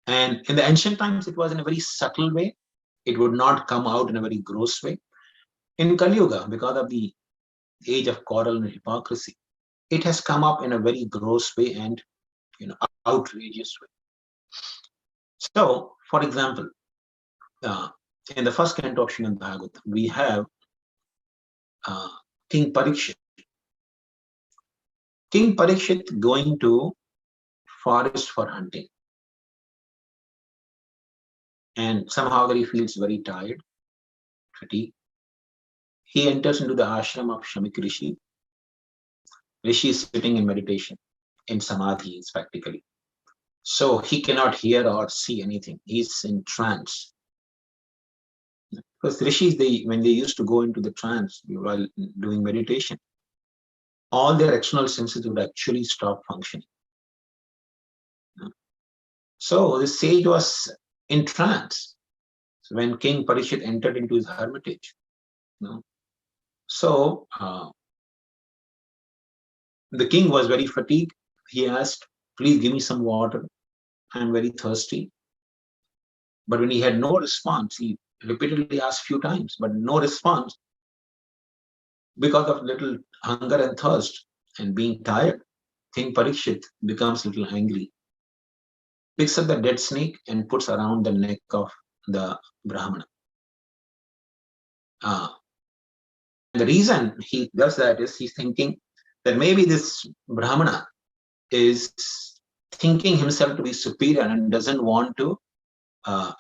C: And in the ancient times, it was in a very subtle way. It would not come out in a very gross way. In Kali Yuga, because of the age of quarrel and hypocrisy, it has come up in a very gross way and outrageous way. So, for example, in the first canto of Srimad Bhagavatam, we have King Parikshit. King Parikshit going to forest for hunting. And somehow that he feels very tired, fatigued. He enters into the ashram of Shamik Rishi. Rishi is sitting in meditation, in samadhi practically. So he cannot hear or see anything. He's in trance. Because rishis, when they used to go into the trance while doing meditation, all their external senses would actually stop functioning. So the sage was in trance when King Parikshit entered into his hermitage. So the king was very fatigued. He asked, "Please give me some water. I'm very thirsty." But when he had no response, he repeatedly asked few times, but no response. Because of little hunger and thirst and being tired, King Parikshit becomes a little angry, picks up the dead snake and puts around the neck of the Brahmana. And the reason he does that is he's thinking that maybe this Brahmana is thinking himself to be superior and doesn't want to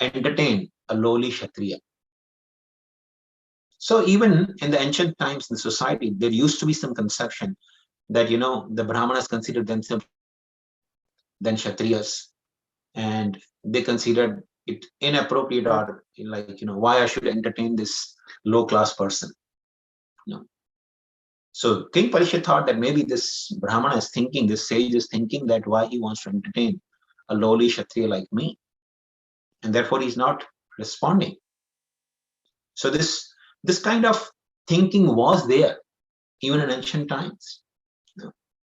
C: entertain a lowly Kshatriya. So even in the ancient times in the society, there used to be some conception that, the Brahmanas considered themselves than Kshatriyas, and they considered it inappropriate, or like, why I should entertain this low-class person. So King Parikshit thought that maybe this Brahmana is thinking, this sage is thinking that why he wants to entertain a lowly Kshatriya like me, and therefore he's not responding. So this kind of thinking was there even in ancient times.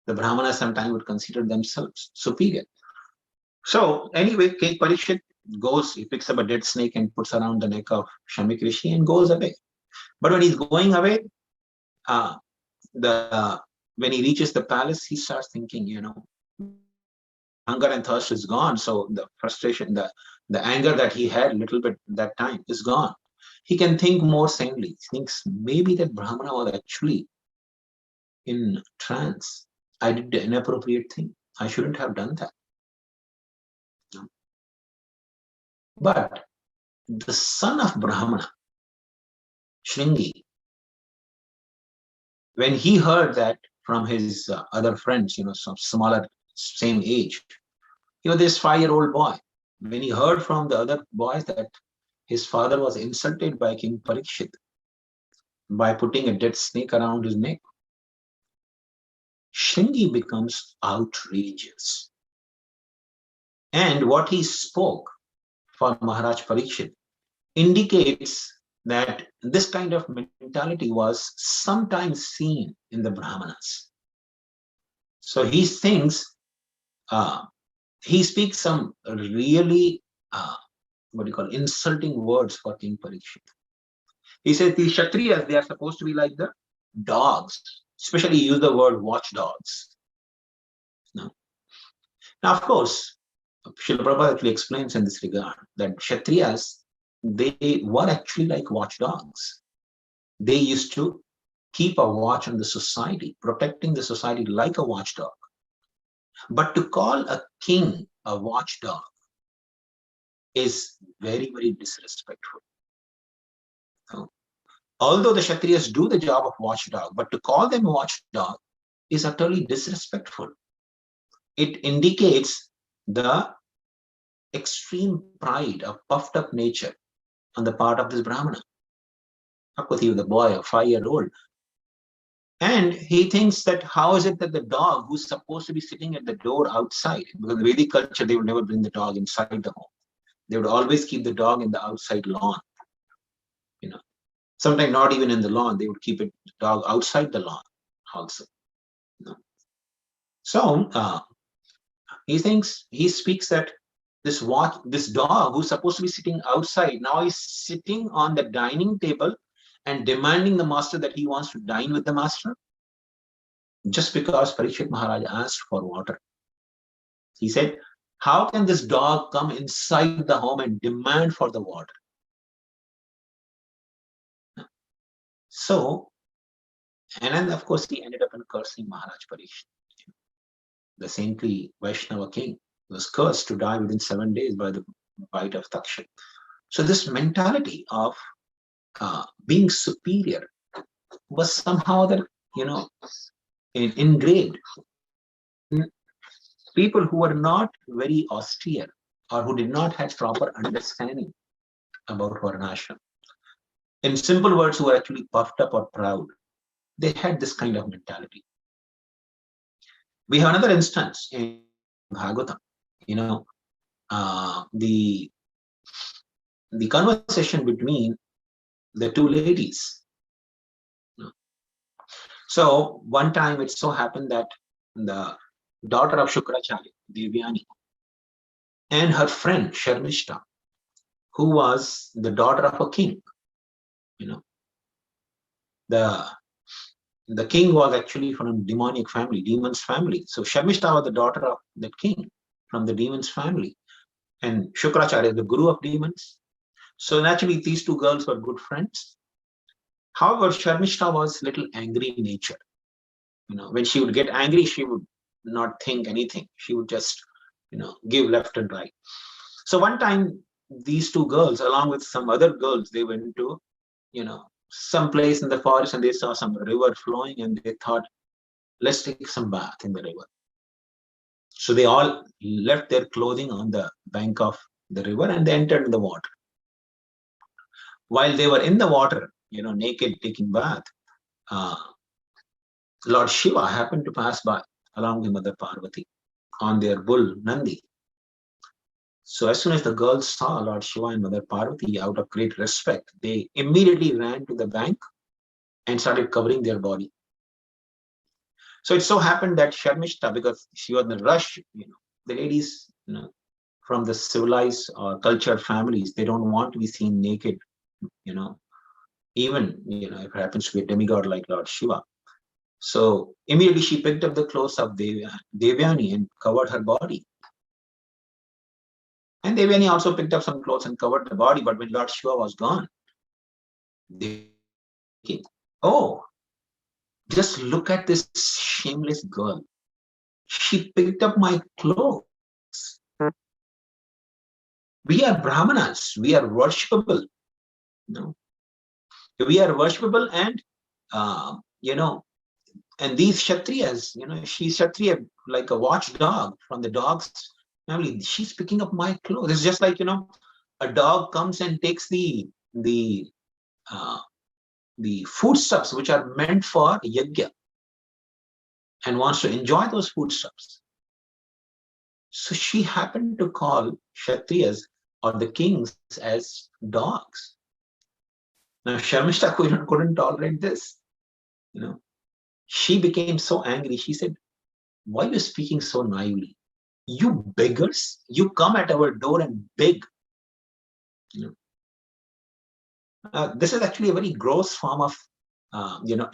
C: The Brahmanas sometimes would consider themselves superior. So anyway, King Parikshit goes, he picks up a dead snake and puts around the neck of Shamik Rishi and goes away. But when he's going away, when he reaches the palace, he starts thinking, hunger and thirst is gone. So the frustration, the anger that he had a little bit that time is gone. He can think more sanely. He thinks maybe that Brahmana was actually in trance. I did the inappropriate thing. I shouldn't have done that. But the son of Brahmana, Shringi, when he heard that from his other friends, some smaller, same age, he was this 5-year-old boy. When he heard from the other boys that his father was insulted by King Parikshit by putting a dead snake around his neck, Shringi becomes outrageous. And what he spoke for Maharaj Parikshit indicates that this kind of mentality was sometimes seen in the Brahmanas. So he thinks, he speaks some really, insulting words for King Parikshit. He says the Kshatriyas, they are supposed to be like the dogs, especially use the word watchdogs. Now, of course, Srila Prabhupada actually explains in this regard that Kshatriyas, they were actually like watchdogs. They used to keep a watch on the society, protecting the society like a watchdog. But to call a king a watchdog is very, very disrespectful. Although the Kshatriyas do the job of watchdog, but to call them a watchdog is utterly disrespectful. It indicates the extreme pride, a puffed up nature on the part of this Brahmana. How could he be the boy, a 5-year-old? And he thinks that how is it that the dog who's supposed to be sitting at the door outside, because in the Vedic culture, they would never bring the dog inside the home. They would always keep the dog in the outside lawn. Sometimes not even in the lawn, they would keep the dog outside the lawn also. So he speaks that this dog who's supposed to be sitting outside, now is sitting on the dining table and demanding the master that he wants to dine with the master, just because Parikshit Maharaj asked for water. He said, how can this dog come inside the home and demand for the water? So, and then of course he ended up in cursing Maharaj Parikshit. The saintly Vaishnava king was cursed to die within 7 days by the bite of Takshak. So this mentality of being superior was somehow that, engraved. People who were not very austere or who did not have proper understanding about Varnashrama, in simple words, who were actually puffed up or proud, they had this kind of mentality. We have another instance in Bhagavatam, the conversation between the two ladies. So one time it so happened that the daughter of Shukracharya, Devyani, and her friend Sharmishta, who was the daughter of a king. The king was actually from a demonic family, demon's family. So Sharmishta was the daughter of that king from the demon's family. And Shukracharya is the guru of demons. So naturally, these two girls were good friends. However, Sharmishta was a little angry in nature. When she would get angry, she would not think anything. She would just, give left and right. So one time, these two girls, along with some other girls, they went to, some place in the forest, and they saw some river flowing, and they thought, let's take some bath in the river. So they all left their clothing on the bank of the river, and they entered the water. While they were in the water, naked, taking bath, Lord Shiva happened to pass by along with Mother Parvati on their bull Nandi. So as soon as the girls saw Lord Shiva and Mother Parvati, out of great respect, they immediately ran to the bank and started covering their body. So it so happened that Sharmishta, because she was in a rush, the ladies, from the civilized or cultured families, they don't want to be seen naked, even, if it happens to be a demigod like Lord Shiva. So immediately she picked up the clothes of Devyani and covered her body. And Devyani also picked up some clothes and covered the body. But when Lord Shiva was gone, they came, oh, just look at this shameless girl. She picked up my clothes. We are Brahmanas. We are worshipable. We are worshipable, and and these Kshatriyas, she's Kshatriya, like a watchdog from the dogs family. She's picking up my clothes. It's just like, a dog comes and takes the foodstuffs which are meant for yajna and wants to enjoy those foodstuffs. So she happened to call Kshatriyas or the kings as dogs. Now Sharmishta couldn't tolerate this. She became so angry. She said, why are you speaking so naively? You beggars, you come at our door and beg. This is actually a very gross form of,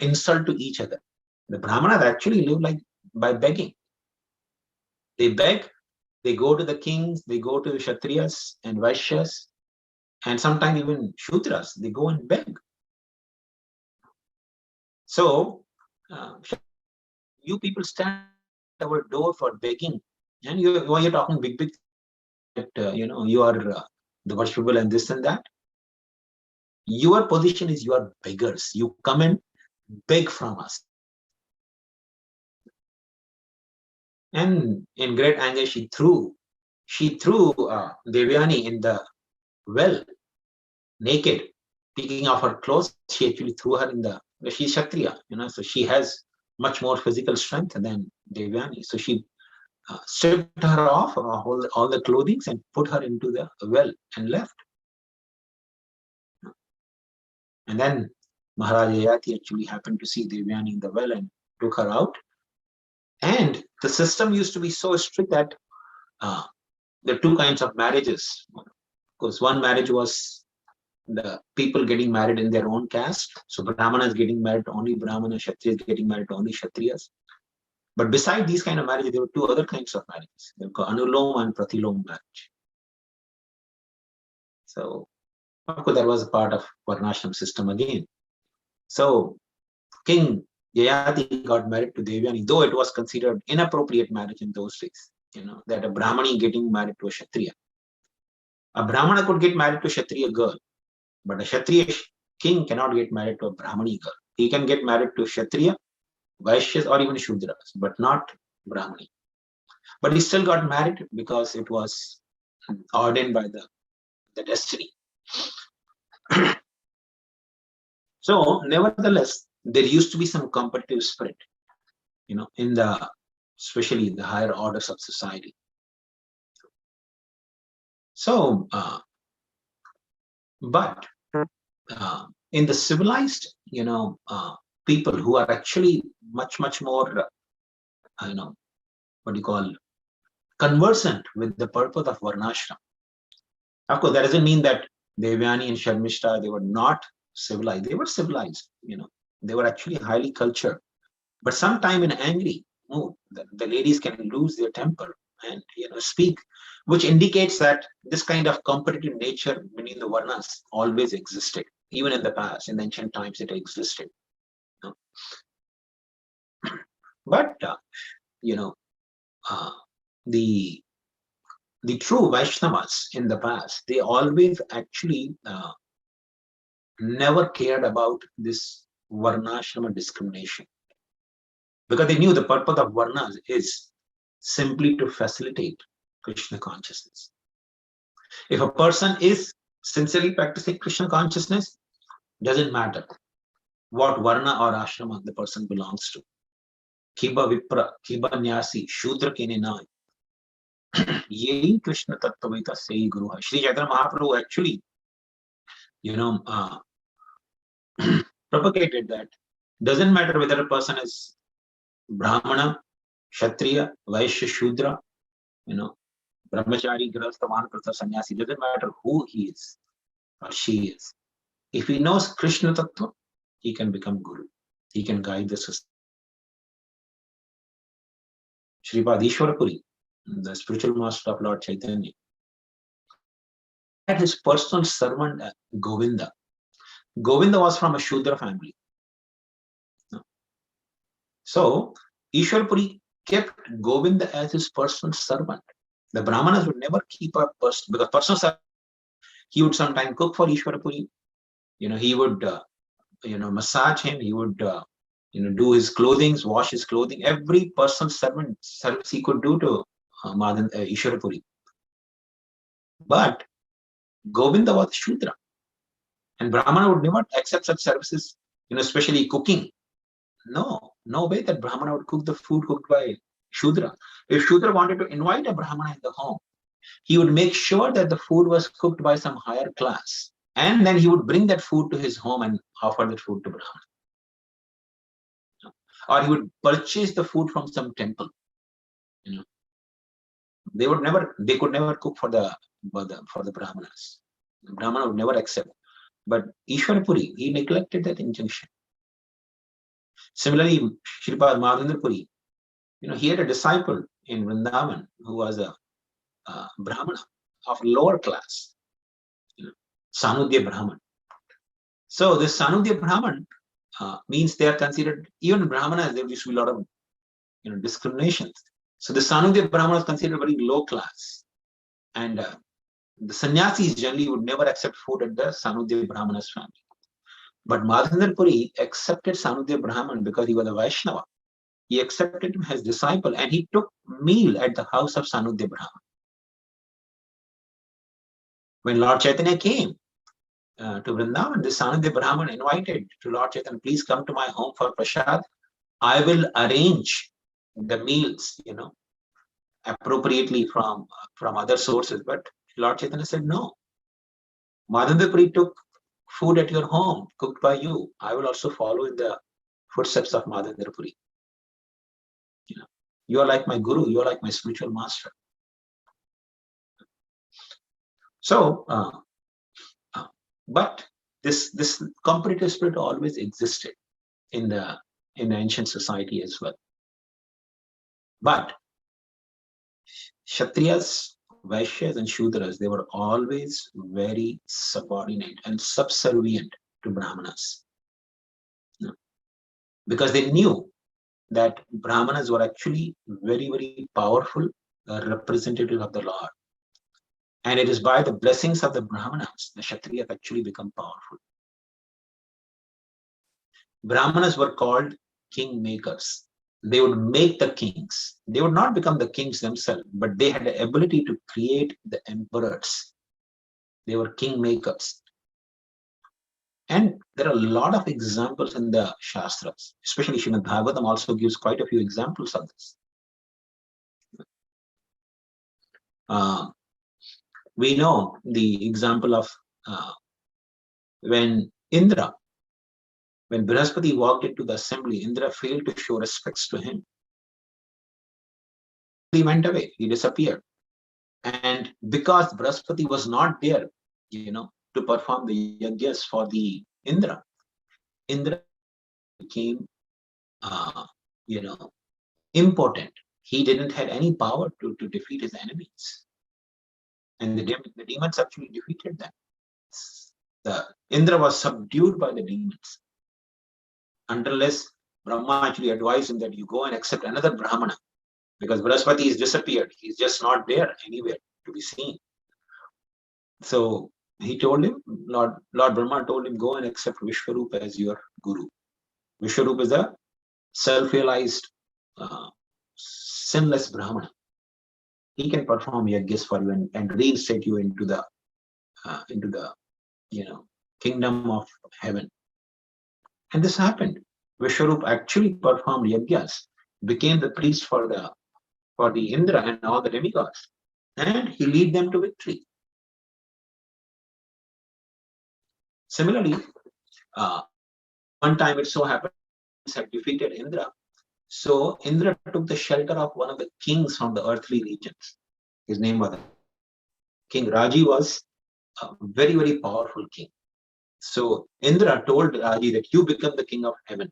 C: insult to each other. The Brahmanas actually live by begging. They beg, they go to the kings, they go to the Kshatriyas and Vaishyas, and sometimes even Shudras, they go and beg. So, you people stand at our door for begging, and you're talking big that you are the worshipable and this and that. Your position is you are beggars. You come and beg from us. And in great anger, she threw Devyani in the well, naked, taking off her clothes. She actually threw her in the. She's Kshatriya, so she has much more physical strength than Devyani. So she stripped her off all the clothing and put her into the well and left. And then Maharaja Yayati actually happened to see Devyani in the well and took her out. And the system used to be so strict that there are two kinds of marriages. Because one marriage was the people getting married in their own caste. So Brahmanas getting married to only Brahmanas, Kshatriyas getting married to only Kshatriyas. But beside these kind of marriages, there were two other kinds of marriages. They were called Anulom and Pratilom marriage. So, of course, that was a part of Varnashrama system again. So, King Yayati got married to Devyani, though it was considered inappropriate marriage in those days. That a Brahmani getting married to a Kshatriya. A Brahmana could get married to a Kshatriya girl, but a Kshatriya king cannot get married to a Brahmani girl. He can get married to Kshatriya, Vaishyas, or even Shudras, but not Brahmani. But he still got married because it was ordained by the destiny. So, nevertheless, there used to be some competitive spirit, in especially in the higher orders of society. So, but in the civilized, people who are actually much more, what you call, conversant with the purpose of Varnashrama. Of course, that doesn't mean that Devyani and Sharmishta, they were not civilized. They were civilized, They were actually highly cultured. But sometime in angry mood, the ladies can lose their temper and speak, which indicates that this kind of competitive nature between the Varnas always existed. Even in the past, in the ancient times, it existed. But the true Vaishnavas in the past, they always actually never cared about this Varnashrama discrimination, because they knew the purpose of Varnas is simply to facilitate Krishna consciousness. If a person is sincerely practicing Krishna consciousness, doesn't matter what Varna or Ashrama the person belongs to. Kiba Vipra, Kiba Nyasi, Shudra Kinenai. Yehi Krishna Tattvavita Sei Guru. Sri Chaitanya Mahaprabhu actually, propagated that. Doesn't matter whether a person is Brahmana, Kshatriya, Vaishya, Shudra, Brahmachari, Grahastha, Vanaprastha, Sannyasi, doesn't matter who he is or she is. If he knows Krishna Tattva, he can become Guru. He can guide the society. Sripad Ishwarapuri, the spiritual master of Lord Chaitanya, had his personal servant Govinda. Govinda was from a Shudra family. So Ishwarapuri kept Govinda as his personal servant. The Brahmanas would never keep a person, because personal servant, he would sometimes cook for Ishwarapuri. He would massage him, he would do his clothing, wash his clothing, every personal service he could do to Ishwarapuri. But Govinda was Shudra, and Brahmana would never accept such services, especially cooking. No way that Brahmana would cook the food cooked by Shudra. If Shudra wanted to invite a Brahmana in the home, he would make sure that the food was cooked by some higher class, and then he would bring that food to his home and offer that food to Brahmana. Or he would purchase the food from some temple. They could never cook for the Brahmanas. The Brahmana would never accept. But Ishwarapuri, he neglected that injunction. Similarly, Shripad Madhendrapuri, he had a disciple in Vrindavan who was a Brahmana of lower class, Sanudya Brahman. So this Sanudya Brahman means they are considered, even Brahmanas, there used to be a lot of discriminations. So the Sanudya Brahman is considered very low class, and the sannyasis generally would never accept food at the Sanudya Brahmana's family. But Madhendrapuri accepted Sanudya Brahman because he was a Vaishnava. He accepted him as disciple, and he took meal at the house of Sanudya Brahman. When Lord Chaitanya came to Vrindavan, the Sanudya Brahman invited to Lord Chaitanya, please come to my home for prasad. I will arrange the meals, appropriately from other sources. But Lord Chaitanya said, no. Madhendrapuri took food at your home, cooked by you. I will also follow in the footsteps of Madhendrapuri. You are like my guru, you are like my spiritual master. So, but this competitive spirit always existed in the ancient society as well. But Kshatriyas, Vaishyas, and Shudras, they were always very subordinate and subservient to Brahmanas, because they knew that Brahmanas were actually very, very powerful representatives of the Lord. And it is by the blessings of the Brahmanas, the Kshatriyas actually become powerful. Brahmanas were called king makers. They would make the kings. They would not become the kings themselves, but they had the ability to create the emperors. They were king makers. And there are a lot of examples in the Shastras, especially Srimad Bhagavatam also gives quite a few examples of this. We know the example of when Brihaspati walked into the assembly, Indra failed to show respects to him. He went away, he disappeared. And because Brihaspati was not there, to perform the yajnas for the Indra, Indra became, impotent. He didn't have any power to defeat his enemies. And the demons actually defeated them. The Indra was subdued by the demons. Unless Brahma actually advised him that you go and accept another Brahmana, because Brihaspati has disappeared. He's just not there anywhere to be seen. So he told him, Lord Brahma told him, go and accept Vishwarupa as your guru. Vishwarupa is a self-realized, sinless Brahmana. He can perform yajnas for you and reinstate you into the kingdom of heaven. And this happened. Vishwarupa actually performed yajnas, became the priest for the Indra and all the demigods, and he led them to victory. Similarly, one time it so happened had defeated Indra. So Indra took the shelter of one of the kings from the earthly regions. His name was King Raji, was a very, very powerful king. So Indra told Raji that you become the king of heaven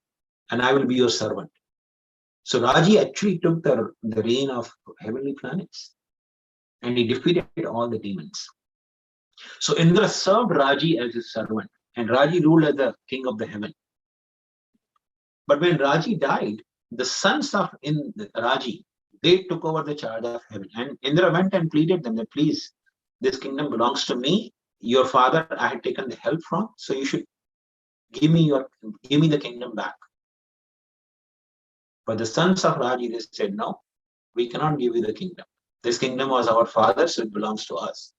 C: and I will be your servant. So Raji actually took the reign of heavenly planets and he defeated all the demons. So Indra served Raji as his servant and Raji ruled as the king of the heaven. But when Raji died, the sons of Raji, they took over the charge of heaven. And Indra went and pleaded them that please, this kingdom belongs to me. Your father I had taken the help from, so you should give me the kingdom back. But the sons of Raji, they said, no, we cannot give you the kingdom. This kingdom was our father's, so it belongs to us.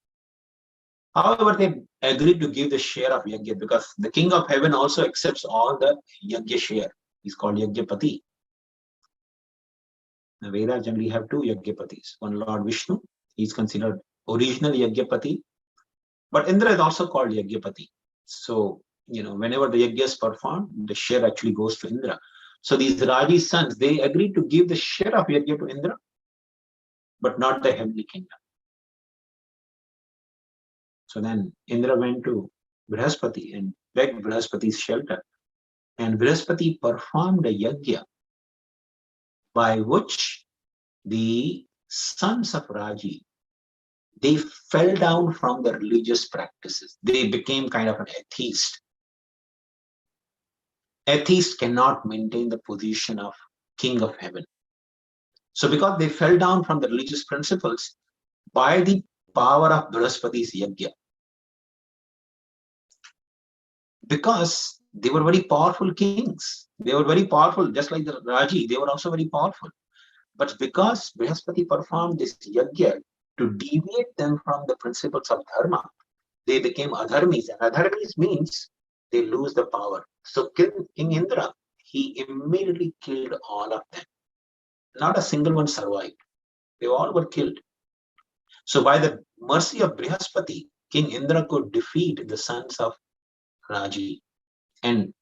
C: However, they agreed to give the share of yajna because the king of heaven also accepts all the yajna share. He's called Yajnapati. The Vedas generally have two Yajnapatis. One Lord Vishnu, he's considered original Yajnapati, but Indra is also called Yajnapati. So, whenever the yajna is performed, the share actually goes to Indra. So these Raji's sons, they agreed to give the share of yajna to Indra, but not the heavenly kingdom. So then Indra went to Brihaspati and begged Brihaspati's shelter. And Brihaspati performed a yajna by which the sons of Raji, they fell down from the religious practices. They became kind of an atheist. Atheists cannot maintain the position of king of heaven. So because they fell down from the religious principles, by the power of Brihaspati's yajna, because they were very powerful kings. They were very powerful, just like the Raji, they were also very powerful. But because Brihaspati performed this yajna to deviate them from the principles of Dharma, they became adharmis. And adharmis means they lose the power. So King Indra, he immediately killed all of them. Not a single one survived. They all were killed. So by the mercy of Brihaspati, King Indra could defeat the sons of Raji and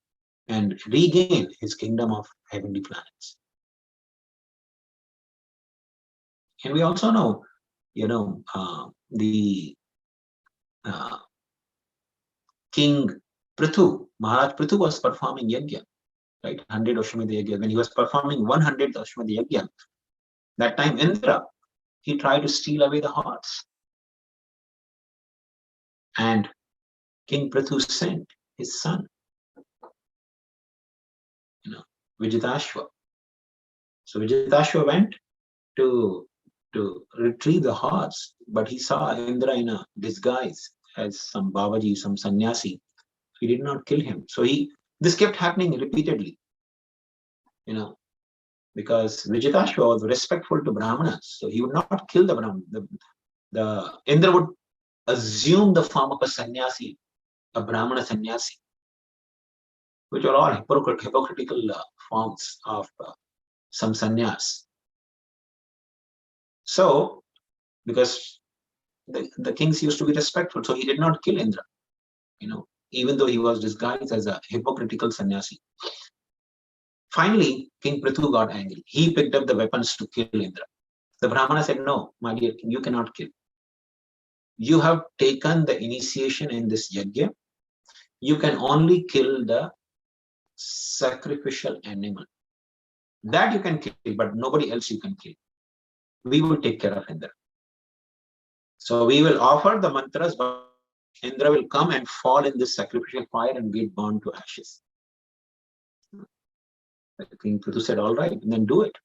C: regain his kingdom of heavenly planets. And we also know, the King Prithu, Maharaj Prithu was performing yajna, right? 100 Ashwamedha yajna. When he was performing 100th Ashwamedha yajna, that time Indra, he tried to steal away the hearts. And King Prithu sent his son, Vijitashva. So Vijitashva went to retrieve the hearts, but he saw Indra in a disguise as some Babaji, some sannyasi. He did not kill him. So this kept happening repeatedly, because Vijitashva was respectful to Brahmanas. So he would not kill the Brahman. The Indra would assume the form of a sannyasi, a Brahmana sannyasi, which are all hypocritical forms of some sannyas. So, because the kings used to be respectful, so he did not kill Indra, even though he was disguised as a hypocritical sannyasi. Finally, King Prithu got angry. He picked up the weapons to kill Indra. The Brahmana said, no, my dear king, you cannot kill. you have taken the initiation in this yajna, you can only kill the sacrificial animal. That you can kill, but nobody else you can kill. We will take care of Indra. So we will offer the mantras, but Indra will come and fall in this sacrificial fire and get burned to ashes. I think Prabhu said, all right, then do it.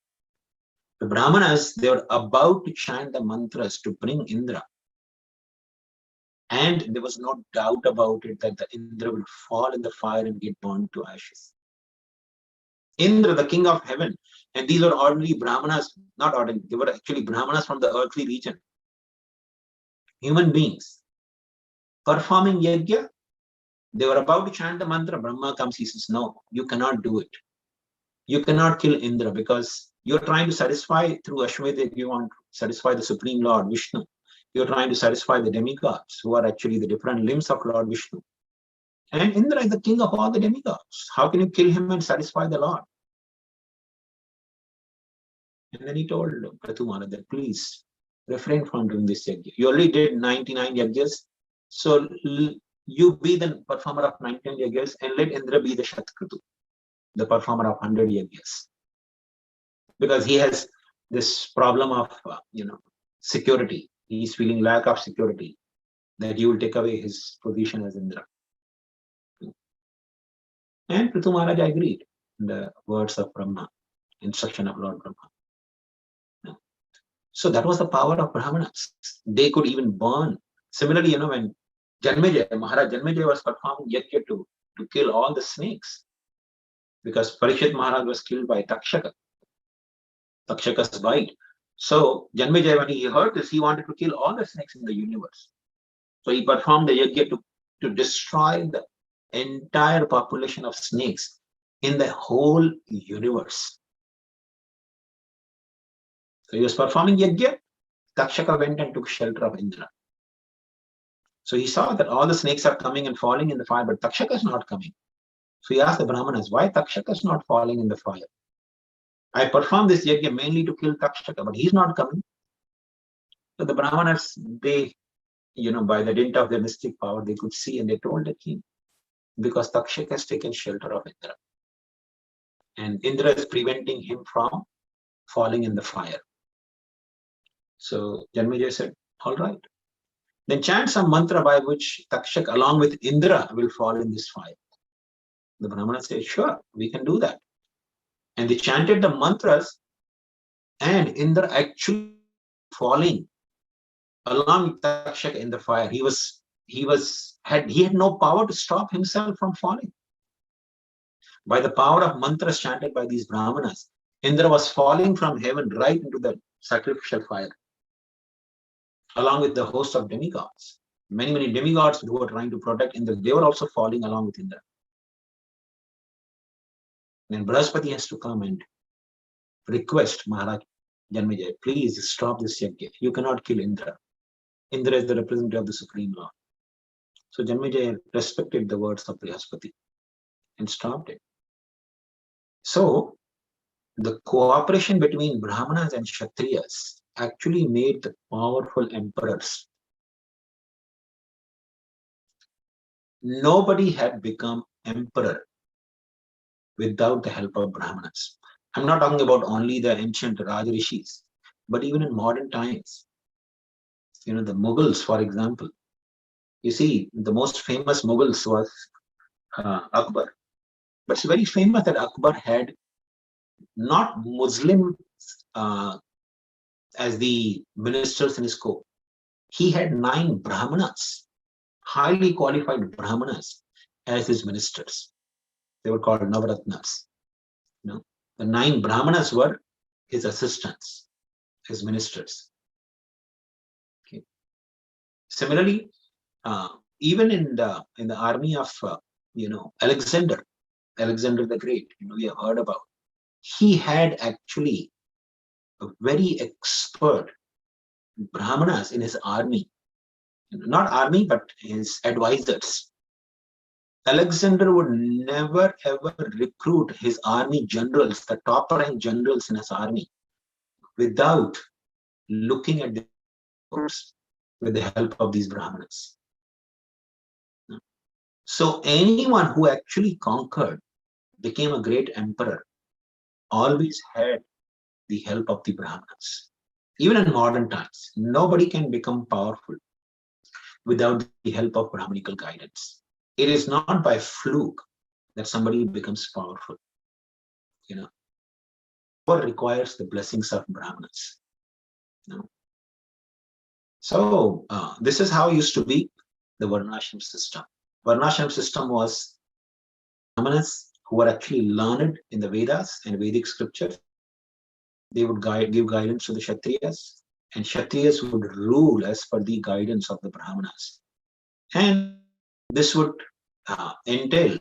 C: The Brahmanas, they were about to chant the mantras to bring Indra. And there was no doubt about it that the Indra will fall in the fire and get burned to ashes. Indra, the king of heaven, and these were ordinary Brahmanas, not ordinary, they were actually Brahmanas from the earthly region. Human beings. Performing yajna, they were about to chant the mantra. Brahma comes, he says, no, you cannot do it. You cannot kill Indra because you're trying to satisfy through Ashwamedha, you want to satisfy the Supreme Lord Vishnu. You're trying to satisfy the demigods who are actually the different limbs of Lord Vishnu. And Indra is the king of all the demigods. How can you kill him and satisfy the Lord? And then he told Prathu Maharaj that please refrain from doing this yajna. You already did 99 yajnas. So you be the performer of 99 yajnas and let Indra be the Shatkratu, the performer of 100 yajnas. Because he has this problem of, security. He's feeling lack of security, that you will take away his position as Indra. And Prithu Maharaj agreed in the words of Brahma, instruction of Lord Brahma. So that was the power of Brahmanas. They could even burn. Similarly, when Maharaj Janmejaya was performing yajna to kill all the snakes, because Parikshit Maharaj was killed by Takshaka's bite. So Janmejaya, when he heard this, he wanted to kill all the snakes in the universe. So he performed the yajna to destroy the entire population of snakes in the whole universe. So he was performing yajna. Takshaka went and took shelter of Indra. So he saw that all the snakes are coming and falling in the fire, but Takshaka is not coming. So he asked the Brahmanas, why Takshaka is not falling in the fire? I performed this yajna mainly to kill Takshaka, but he's not coming. So the Brahmanas, they, by the dint of their mystic power, they could see and they told the king, because Takshaka has taken shelter of Indra. And Indra is preventing him from falling in the fire. So Janmejaya said, all right. Then chant some mantra by which Takshak along with Indra will fall in this fire. The Brahmana said, sure, we can do that. And they chanted the mantras, and Indra actually falling along with Takshak in the fire. He had no power to stop himself from falling. By the power of mantras chanted by these Brahmanas, Indra was falling from heaven right into the sacrificial fire, along with the host of demigods. Many demigods who were trying to protect Indra, they were also falling along with Indra. Then Brahaspati has to come and request Maharaj Janmejaya, please stop this yajna. You cannot kill Indra. Indra is the representative of the Supreme Lord. So Janmejaya respected the words of Brahaspati and stopped it. So the cooperation between Brahmanas and Kshatriyas actually made the powerful emperors. Nobody had become emperor without the help of Brahmanas. I'm not talking about only the ancient Rajrishis, but even in modern times. The Mughals, for example. You see, the most famous Mughals was Akbar. But it's very famous that Akbar had not Muslims as the ministers in his court. He had 9 Brahmanas, highly qualified Brahmanas, as his ministers. They were called Navaratnas. The 9 Brahmanas were his assistants, his ministers. Okay. Similarly, even in the army of Alexander the Great, we have heard about. He had actually a very expert Brahmanas in his army, not army, but his advisors. Alexander would never ever recruit his army generals, the top rank generals in his army, without looking at the course, with the help of these Brahmanas. So anyone who actually conquered, became a great emperor, always had the help of the Brahmanas. Even in modern times, nobody can become powerful without the help of Brahmanical guidance. It is not by fluke that somebody becomes powerful. Power requires the blessings of Brahmanas. So this is how it used to be the Varnashram system. Varnashram system was Brahmanas who were actually learned in the Vedas and Vedic scriptures. They would give guidance to the Kshatriyas, and Kshatriyas would rule as per the guidance of the Brahmanas. And this would entail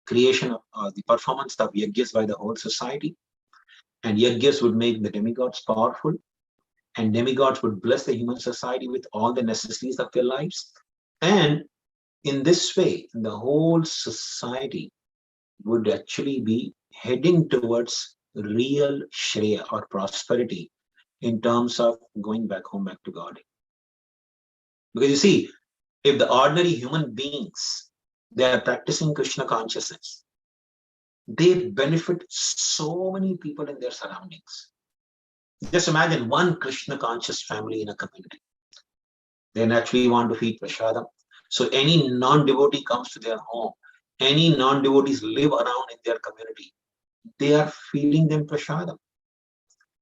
C: creation of the performance of yajnas by the whole society. And yajnas would make the demigods powerful, and demigods would bless the human society with all the necessities of their lives. And in this way, the whole society would actually be heading towards real Shreya or prosperity in terms of going back home, back to God. Because you see, if the ordinary human beings, they are practicing Krishna consciousness, they benefit so many people in their surroundings. Just imagine one Krishna conscious family in a community. They naturally want to feed prasadam. So any non-devotee comes to their home, any non-devotees live around in their community, they are feeding them prasadam.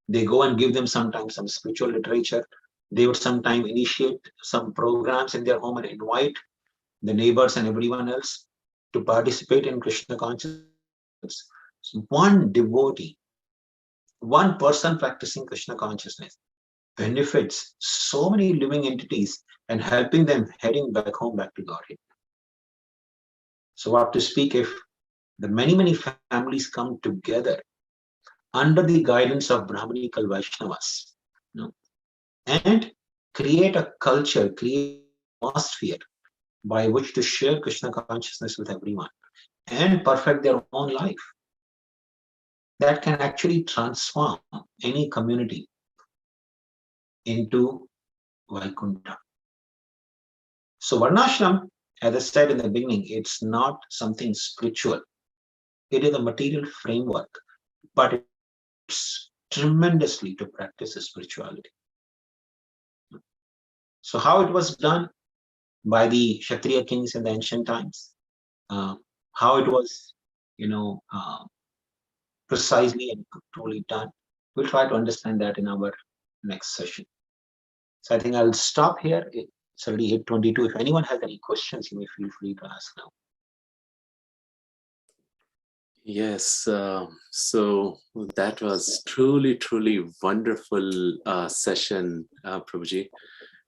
C: They go and give them sometimes some spiritual literature. They would sometimes initiate some programs in their home and invite the neighbors and everyone else to participate in Krishna consciousness. So one devotee, one person practicing Krishna consciousness benefits so many living entities and helping them heading back home, back to Godhead. So what to speak if the many families come together under the guidance of Brahmanical Vaishnavas, and create a culture, create an atmosphere by which to share Krishna consciousness with everyone and perfect their own life. That can actually transform any community into Vaikuntha. So Varnashram, as I said in the beginning, it's not something spiritual. It is a material framework, but it's tremendously to practice spirituality. So how it was done by the Kshatriya kings in the ancient times, how it was, precisely and truly done, we'll try to understand that in our next session. So I think I'll stop here. It's already 8:22. If anyone has any questions, you may feel free to ask now.
B: Yes, so that was truly wonderful session, Prabhuji.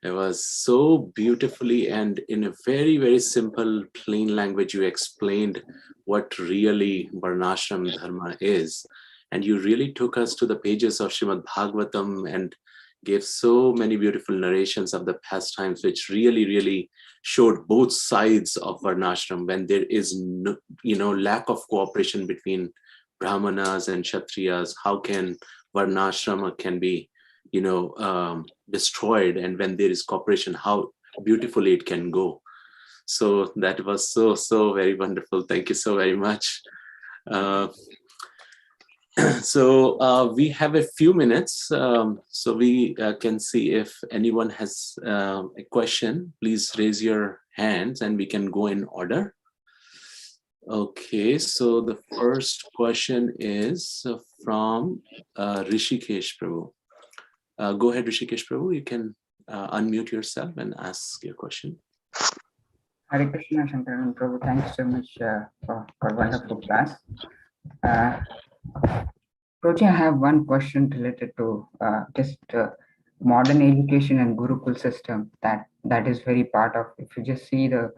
B: It was so beautifully and in a very simple, plain language, you explained what really Varnashram Dharma is. And you really took us to the pages of Srimad Bhagavatam and gave so many beautiful narrations of the pastimes, which really showed both sides of Varnashram when there is no, lack of cooperation between Brahmanas and Kshatriyas. How can Varnashrama can be destroyed, and when there is cooperation, how beautifully it can go. So that was so very wonderful. Thank you so very much. So we have a few minutes, so we can see if anyone has a question. Please raise your hands and we can go in order. Okay, so the first question is from Rishikesh Prabhu. Go ahead, Rishikesh Prabhu. You can unmute yourself and ask your question.
D: Hare Krishna, Shankaranand Prabhu. Thanks so much for wonderful class. Prabhuji, I have one question related to just modern education and Gurukul system. That is very part of. If you just see the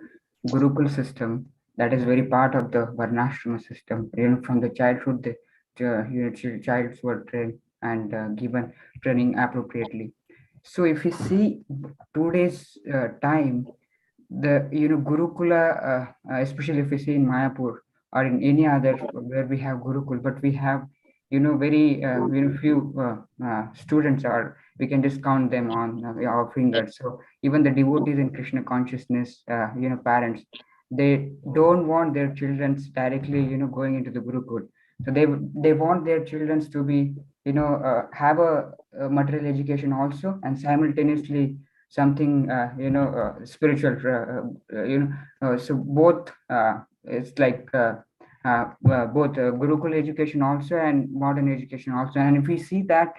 D: Gurukul system, that is very part of the Varnashrama system. From the childhood, the childs were trained and given training appropriately. So if you see today's time, the Gurukula, especially if you see in Mayapur or in any other where we have Gurukul, but we have very few students are, we can just count them on our fingers. So even the devotees in Krishna consciousness, parents, they don't want their children directly going into the Gurukul. So they want their children to be have a material education also, and simultaneously something spiritual, so both, it's like both Gurukul education also and modern education also. And if we see that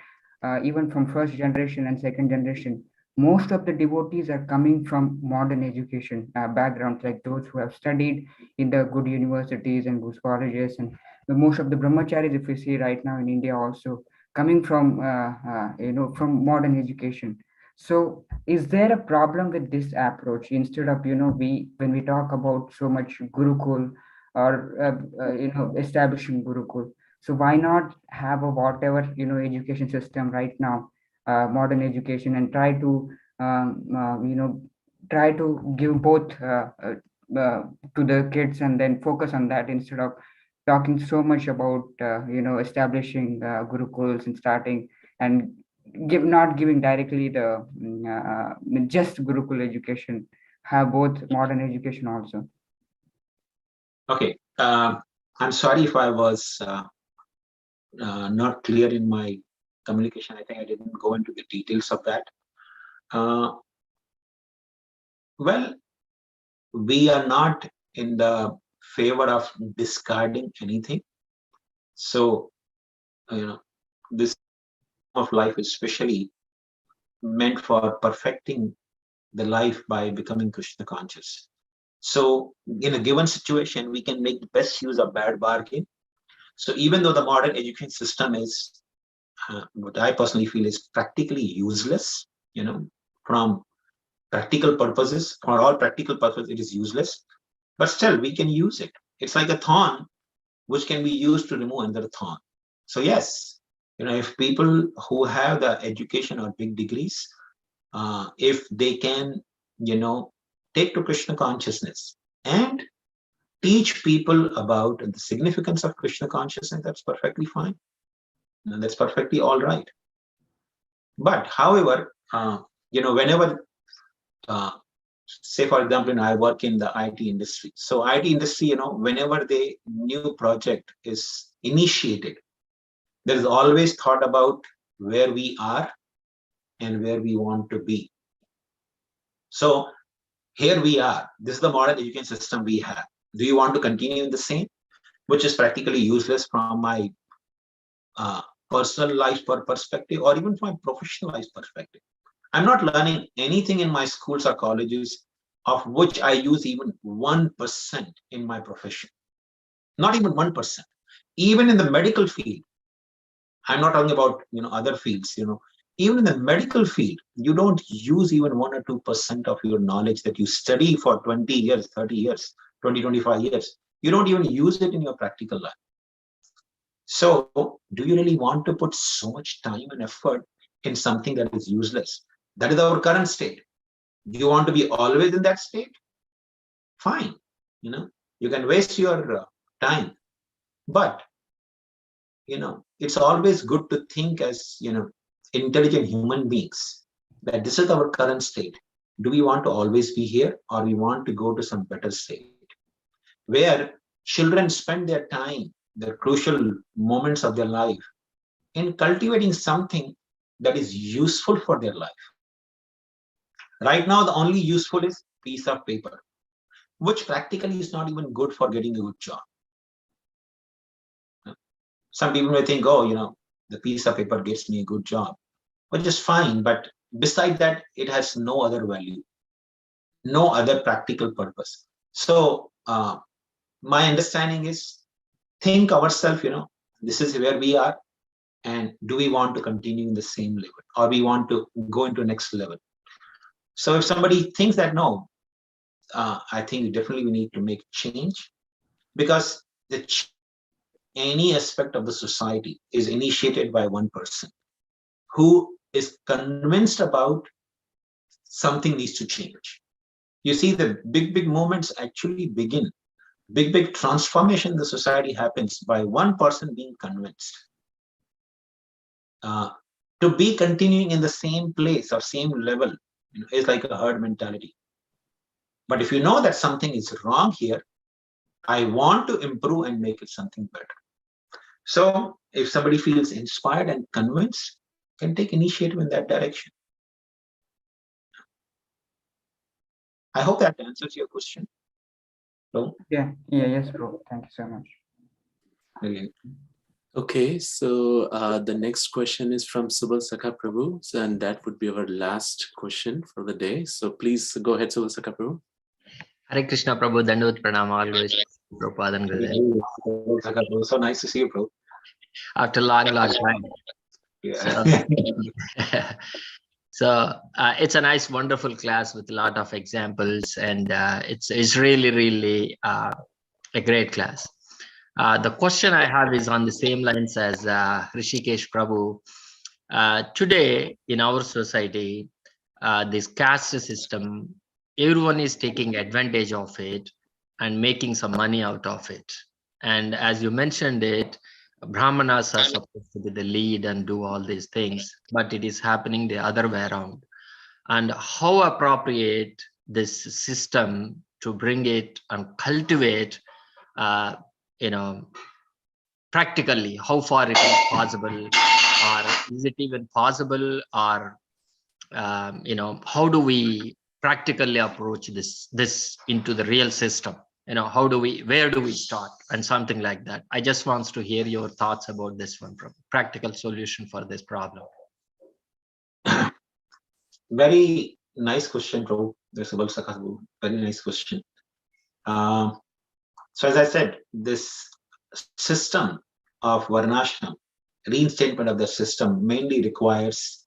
D: even from first generation and second generation, most of the devotees are coming from modern education backgrounds, like those who have studied in the good universities and good colleges. And most of the brahmacharis, if we see right now in India, also coming from from modern education. So is there a problem with this approach? Instead of we, when we talk about so much Gurukul or establishing Gurukul, so why not have a whatever education system right now, modern education, and try to try to give both to the kids, and then focus on that, instead of talking so much about establishing Gurukuls and starting, and not giving directly the just Gurukul education, have both modern education also.
C: Okay. I'm sorry if I was not clear in my communication. I think I didn't go into the details of that. Well, we are not in the favor of discarding anything. So, this of life is specially meant for perfecting the life by becoming Krishna conscious. So in a given situation, we can make the best use of bad bargain. So even though the modern education system is, what I personally feel is practically useless, from practical purposes, for all practical purposes, it is useless, but still we can use it. It's like a thorn which can be used to remove another thorn. So yes, if people who have the education or big degrees, if they can, take to Krishna consciousness and teach people about the significance of Krishna consciousness, that's perfectly fine. And that's perfectly all right. But however, whenever, say for example, I work in the IT industry. So IT industry, whenever the new project is initiated, there is always thought about where we are and where we want to be. So here we are. This is the modern education system we have. Do you want to continue in the same, which is practically useless from my personal life perspective, or even from my professional life perspective? I'm not learning anything in my schools or colleges of which I use even 1% in my profession. Not even 1%. Even in the medical field, I'm not talking about other fields. Even in the medical field, you don't use even 1 or 2% of your knowledge that you study for 20 years, 30 years, 20, 25 years. You don't even use it in your practical life. So do you really want to put so much time and effort in something that is useless? That is our current state. Do you want to be always in that state? Fine. You can waste your time. But, it's always good to think as, intelligent human beings, that this is our current state. Do we want to always be here, or we want to go to some better state where children spend their time, the crucial moments of their life, in cultivating something that is useful for their life? Right now, the only useful is piece of paper, which practically is not even good for getting a good job. Some people may think, oh, the piece of paper gets me a good job, which is fine. But beside that, it has no other value, no other practical purpose. So my understanding is, think ourselves, this is where we are, and do we want to continue in the same level, or we want to go into next level? So if somebody thinks that, no, I think definitely we need to make change, because any aspect of the society is initiated by one person who is convinced about something needs to change. You see, the big movements actually begin, big transformation in the society happens by one person being convinced. to be continuing in the same place or same level, is like a herd mentality. But if you know that something is wrong here, I want to improve and make it something better. So if somebody feels inspired and convinced, can take initiative in that direction. I hope that answers your question. Hello?
D: Yes, bro. Thank you so much.
C: Brilliant.
B: Okay, so the next question is from Subal Sakha Prabhu, and that would be our last question for the day. So please go ahead, Subal Sakha Prabhu.
E: Hare Krishna Prabhu, Dandavat Pranam, always Prabhupada and Gurudev.
C: So nice to see you, bro.
E: After long time.
C: Yeah.
E: So it's a nice, wonderful class with a lot of examples, and it's really a great class. The question I have is on the same lines as Rishikesh Prabhu. Today in our society, this caste system, everyone is taking advantage of it and making some money out of it. And as you mentioned it, Brahmanas are supposed to be the lead and do all these things, but it is happening the other way around. And how appropriate this system to bring it and cultivate, practically, how far it is possible, or is it even possible, or how do we practically approach this into the real system? Where do we start, and something like that. I just want to hear your thoughts about this one, from practical solution for this problem.
C: Very nice question, bro. Very nice question. So as I said, this system of Varnashrama, reinstatement of the system, mainly requires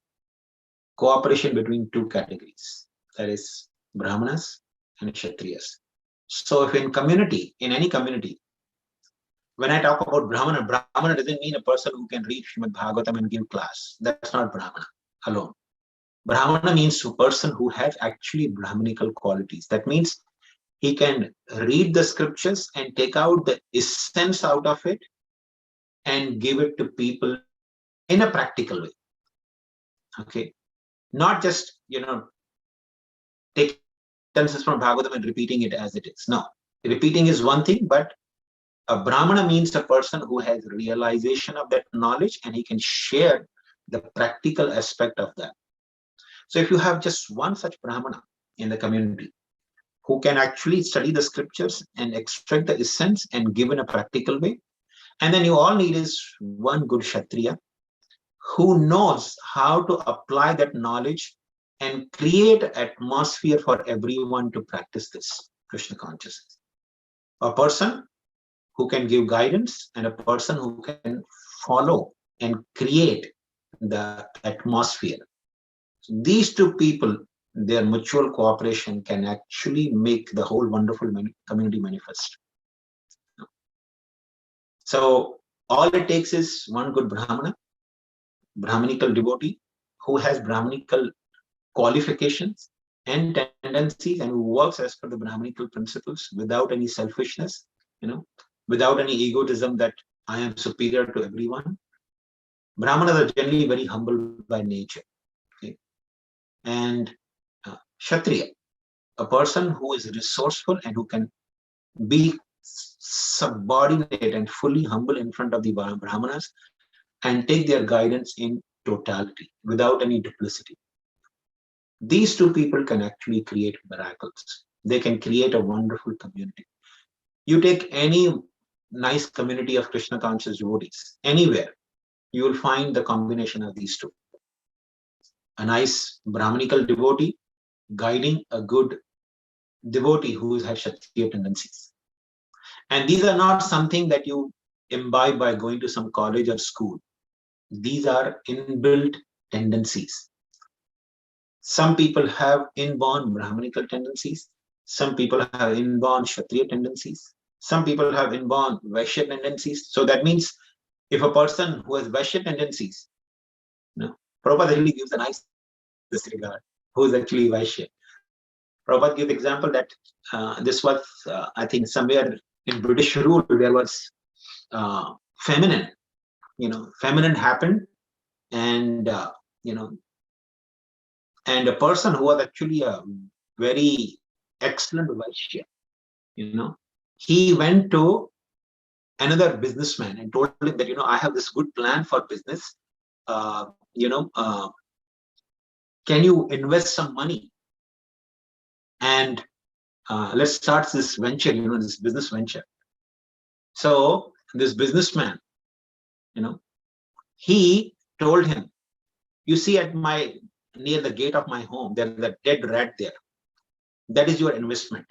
C: cooperation between two categories, that is Brahmanas and Kshatriyas. So if in any community, when I talk about Brahmana doesn't mean a person who can read Srimad Bhagavatam and give class. That's not Brahmana alone. Brahmana means a person who has actually Brahmanical qualities. That means he can read the scriptures and take out the essence out of it and give it to people in a practical way. Okay. Not just, take sentences from Bhagavatam and repeating it as it is. No. Repeating is one thing, but a Brahmana means a person who has realization of that knowledge and he can share the practical aspect of that. So if you have just one such Brahmana in the community who can actually study the scriptures and extract the essence and give in a practical way, and then you all need is one good Kshatriya who knows how to apply that knowledge and create an atmosphere for everyone to practice this Krishna consciousness. A person who can give guidance and a person who can follow and create the atmosphere. So these two people, their mutual cooperation can actually make the whole wonderful community manifest. So all it takes is one good Brahmana, Brahmanical devotee who has Brahmanical qualifications and tendencies and who works as per the Brahmanical principles without any selfishness, without any egotism that I am superior to everyone. Brahmanas are generally very humble by nature. Okay? And Kshatriya, a person who is resourceful and who can be subordinate and fully humble in front of the Brahmanas and take their guidance in totality without any duplicity. These two people can actually create miracles. They can create a wonderful community. You take any nice community of Krishna conscious devotees, anywhere, you will find the combination of these two. A nice Brahmanical devotee guiding a good devotee who has Kshatriya tendencies. And these are not something that you imbibe by going to some college or school. These are inbuilt tendencies. Some people have inborn Brahmanical tendencies. Some people have inborn Kshatriya tendencies. Some people have inborn Vaishya tendencies. So that means if a person who has Vaishya tendencies, Prabhupada really gives a nice disregard, who is actually Vaishya. Prabhupada gives the example that this was, I think, somewhere in British rule, there was feminine. Feminine happened and and a person who was actually a very excellent Vaishya, he went to another businessman and told him that, I have this good plan for business. Can you invest some money and let's start this venture, this business venture. So this businessman, he told him, you see near the gate of my home, there's a dead rat there. That is your investment.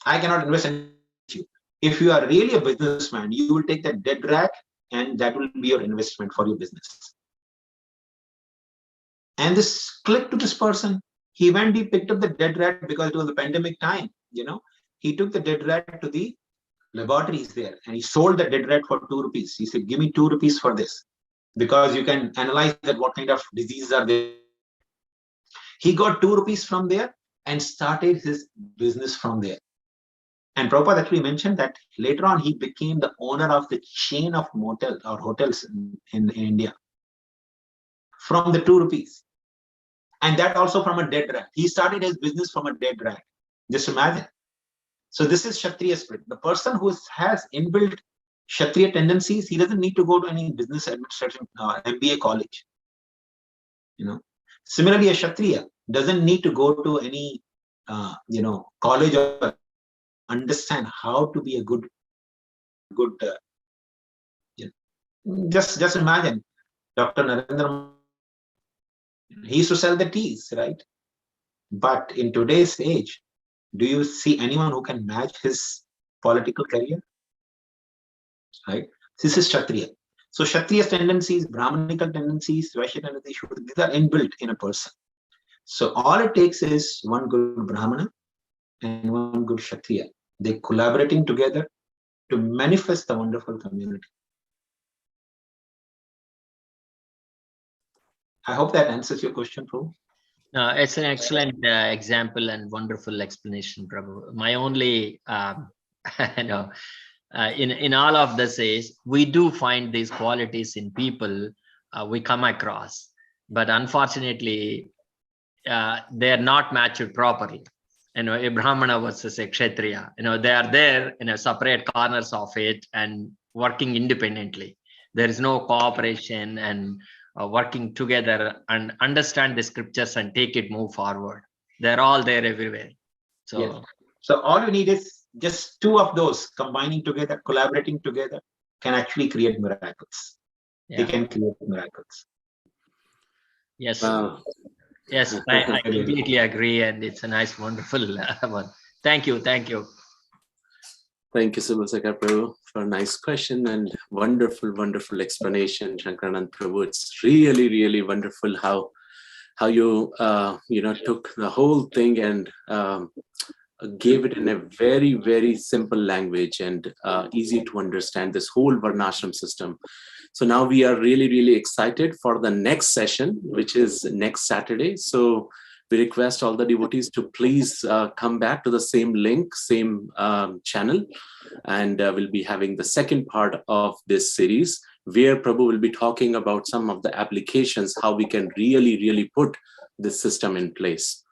C: I cannot invest in you. If you are really a businessman, you will take that dead rat and that will be your investment for your business. And this clicked to this person. He picked up the dead rat because it was the pandemic time, He took the dead rat to the laboratories there and he sold the dead rat for 2 rupees. He said, give me 2 rupees for this, because you can analyze that what kind of diseases are there. He got 2 rupees from there and started his business from there. And Prabhupada actually mentioned that later on he became the owner of the chain of motel or hotels in India from the 2 rupees. And that also from a dead rat. He started his business from a dead rat. Just imagine. So this is Kshatriya spirit. The person who has inbuilt Kshatriya tendencies, he doesn't need to go to any business administration MBA college. Similarly, a Kshatriya doesn't need to go to any college or understand how to be a good just imagine Dr. Narendra, he used to sell the teas, right? But in today's age, do you see anyone who can match his political career? Right? This is Kshatriya. So Kshatriya's tendencies, Brahmanical tendencies, Vaishya tendencies, these are inbuilt in a person. So all it takes is one good Brahmana and one good Kshatriya. They collaborating together to manifest the wonderful community. I hope that answers your question, Prabhu.
E: It's an excellent example and wonderful explanation, Prabhu. My only, in all of this is, we do find these qualities in people we come across, but unfortunately, they're not matched properly. A Brahmana versus a Kshatriya, they are there in a separate corners of it and working independently. There is no cooperation and working together and understand the scriptures and move forward. They're all there everywhere. So,
C: yes. So all you need is just 2 of those combining together, collaborating together, can actually create miracles. Yeah. They can create miracles.
E: Yes. Yes, I completely agree, and it's a nice, wonderful one. Thank you.
B: Thank you so much, Prabhu, for a nice question and wonderful explanation, Shankaranand Prabhu. It's really, really wonderful how you took the whole thing and gave it in a very, very simple language and easy to understand, this whole Varnashram system. So now we are really, really excited for the next session, which is next Saturday. So we request all the devotees to please come back to the same link, same channel, and we'll be having the second part of this series, where Prabhu will be talking about some of the applications, how we can really, really put this system in place.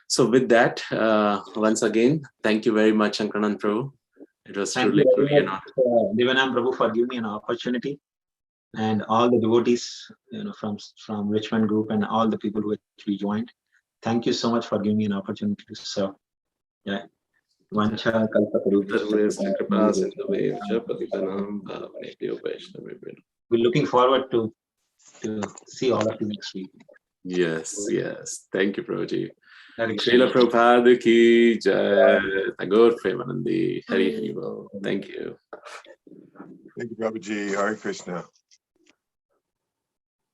B: So with that, once again, thank you very much, Shankaranand Prabhu. It was truly an honor.
C: Devanam Prabhu, for giving me an opportunity, and all the devotees, from Richmond group and all the people who actually joined. Thank you so much for giving me an opportunity to serve. Yeah. We're looking forward to see all of you next week.
B: Yes. Thank you, Prabhuji. Srila Prabhupada ki jai. Tagore Premanandi. Hari Hari Bol. Thank you.
F: Thank you, Prabhuji. Hare Krishna.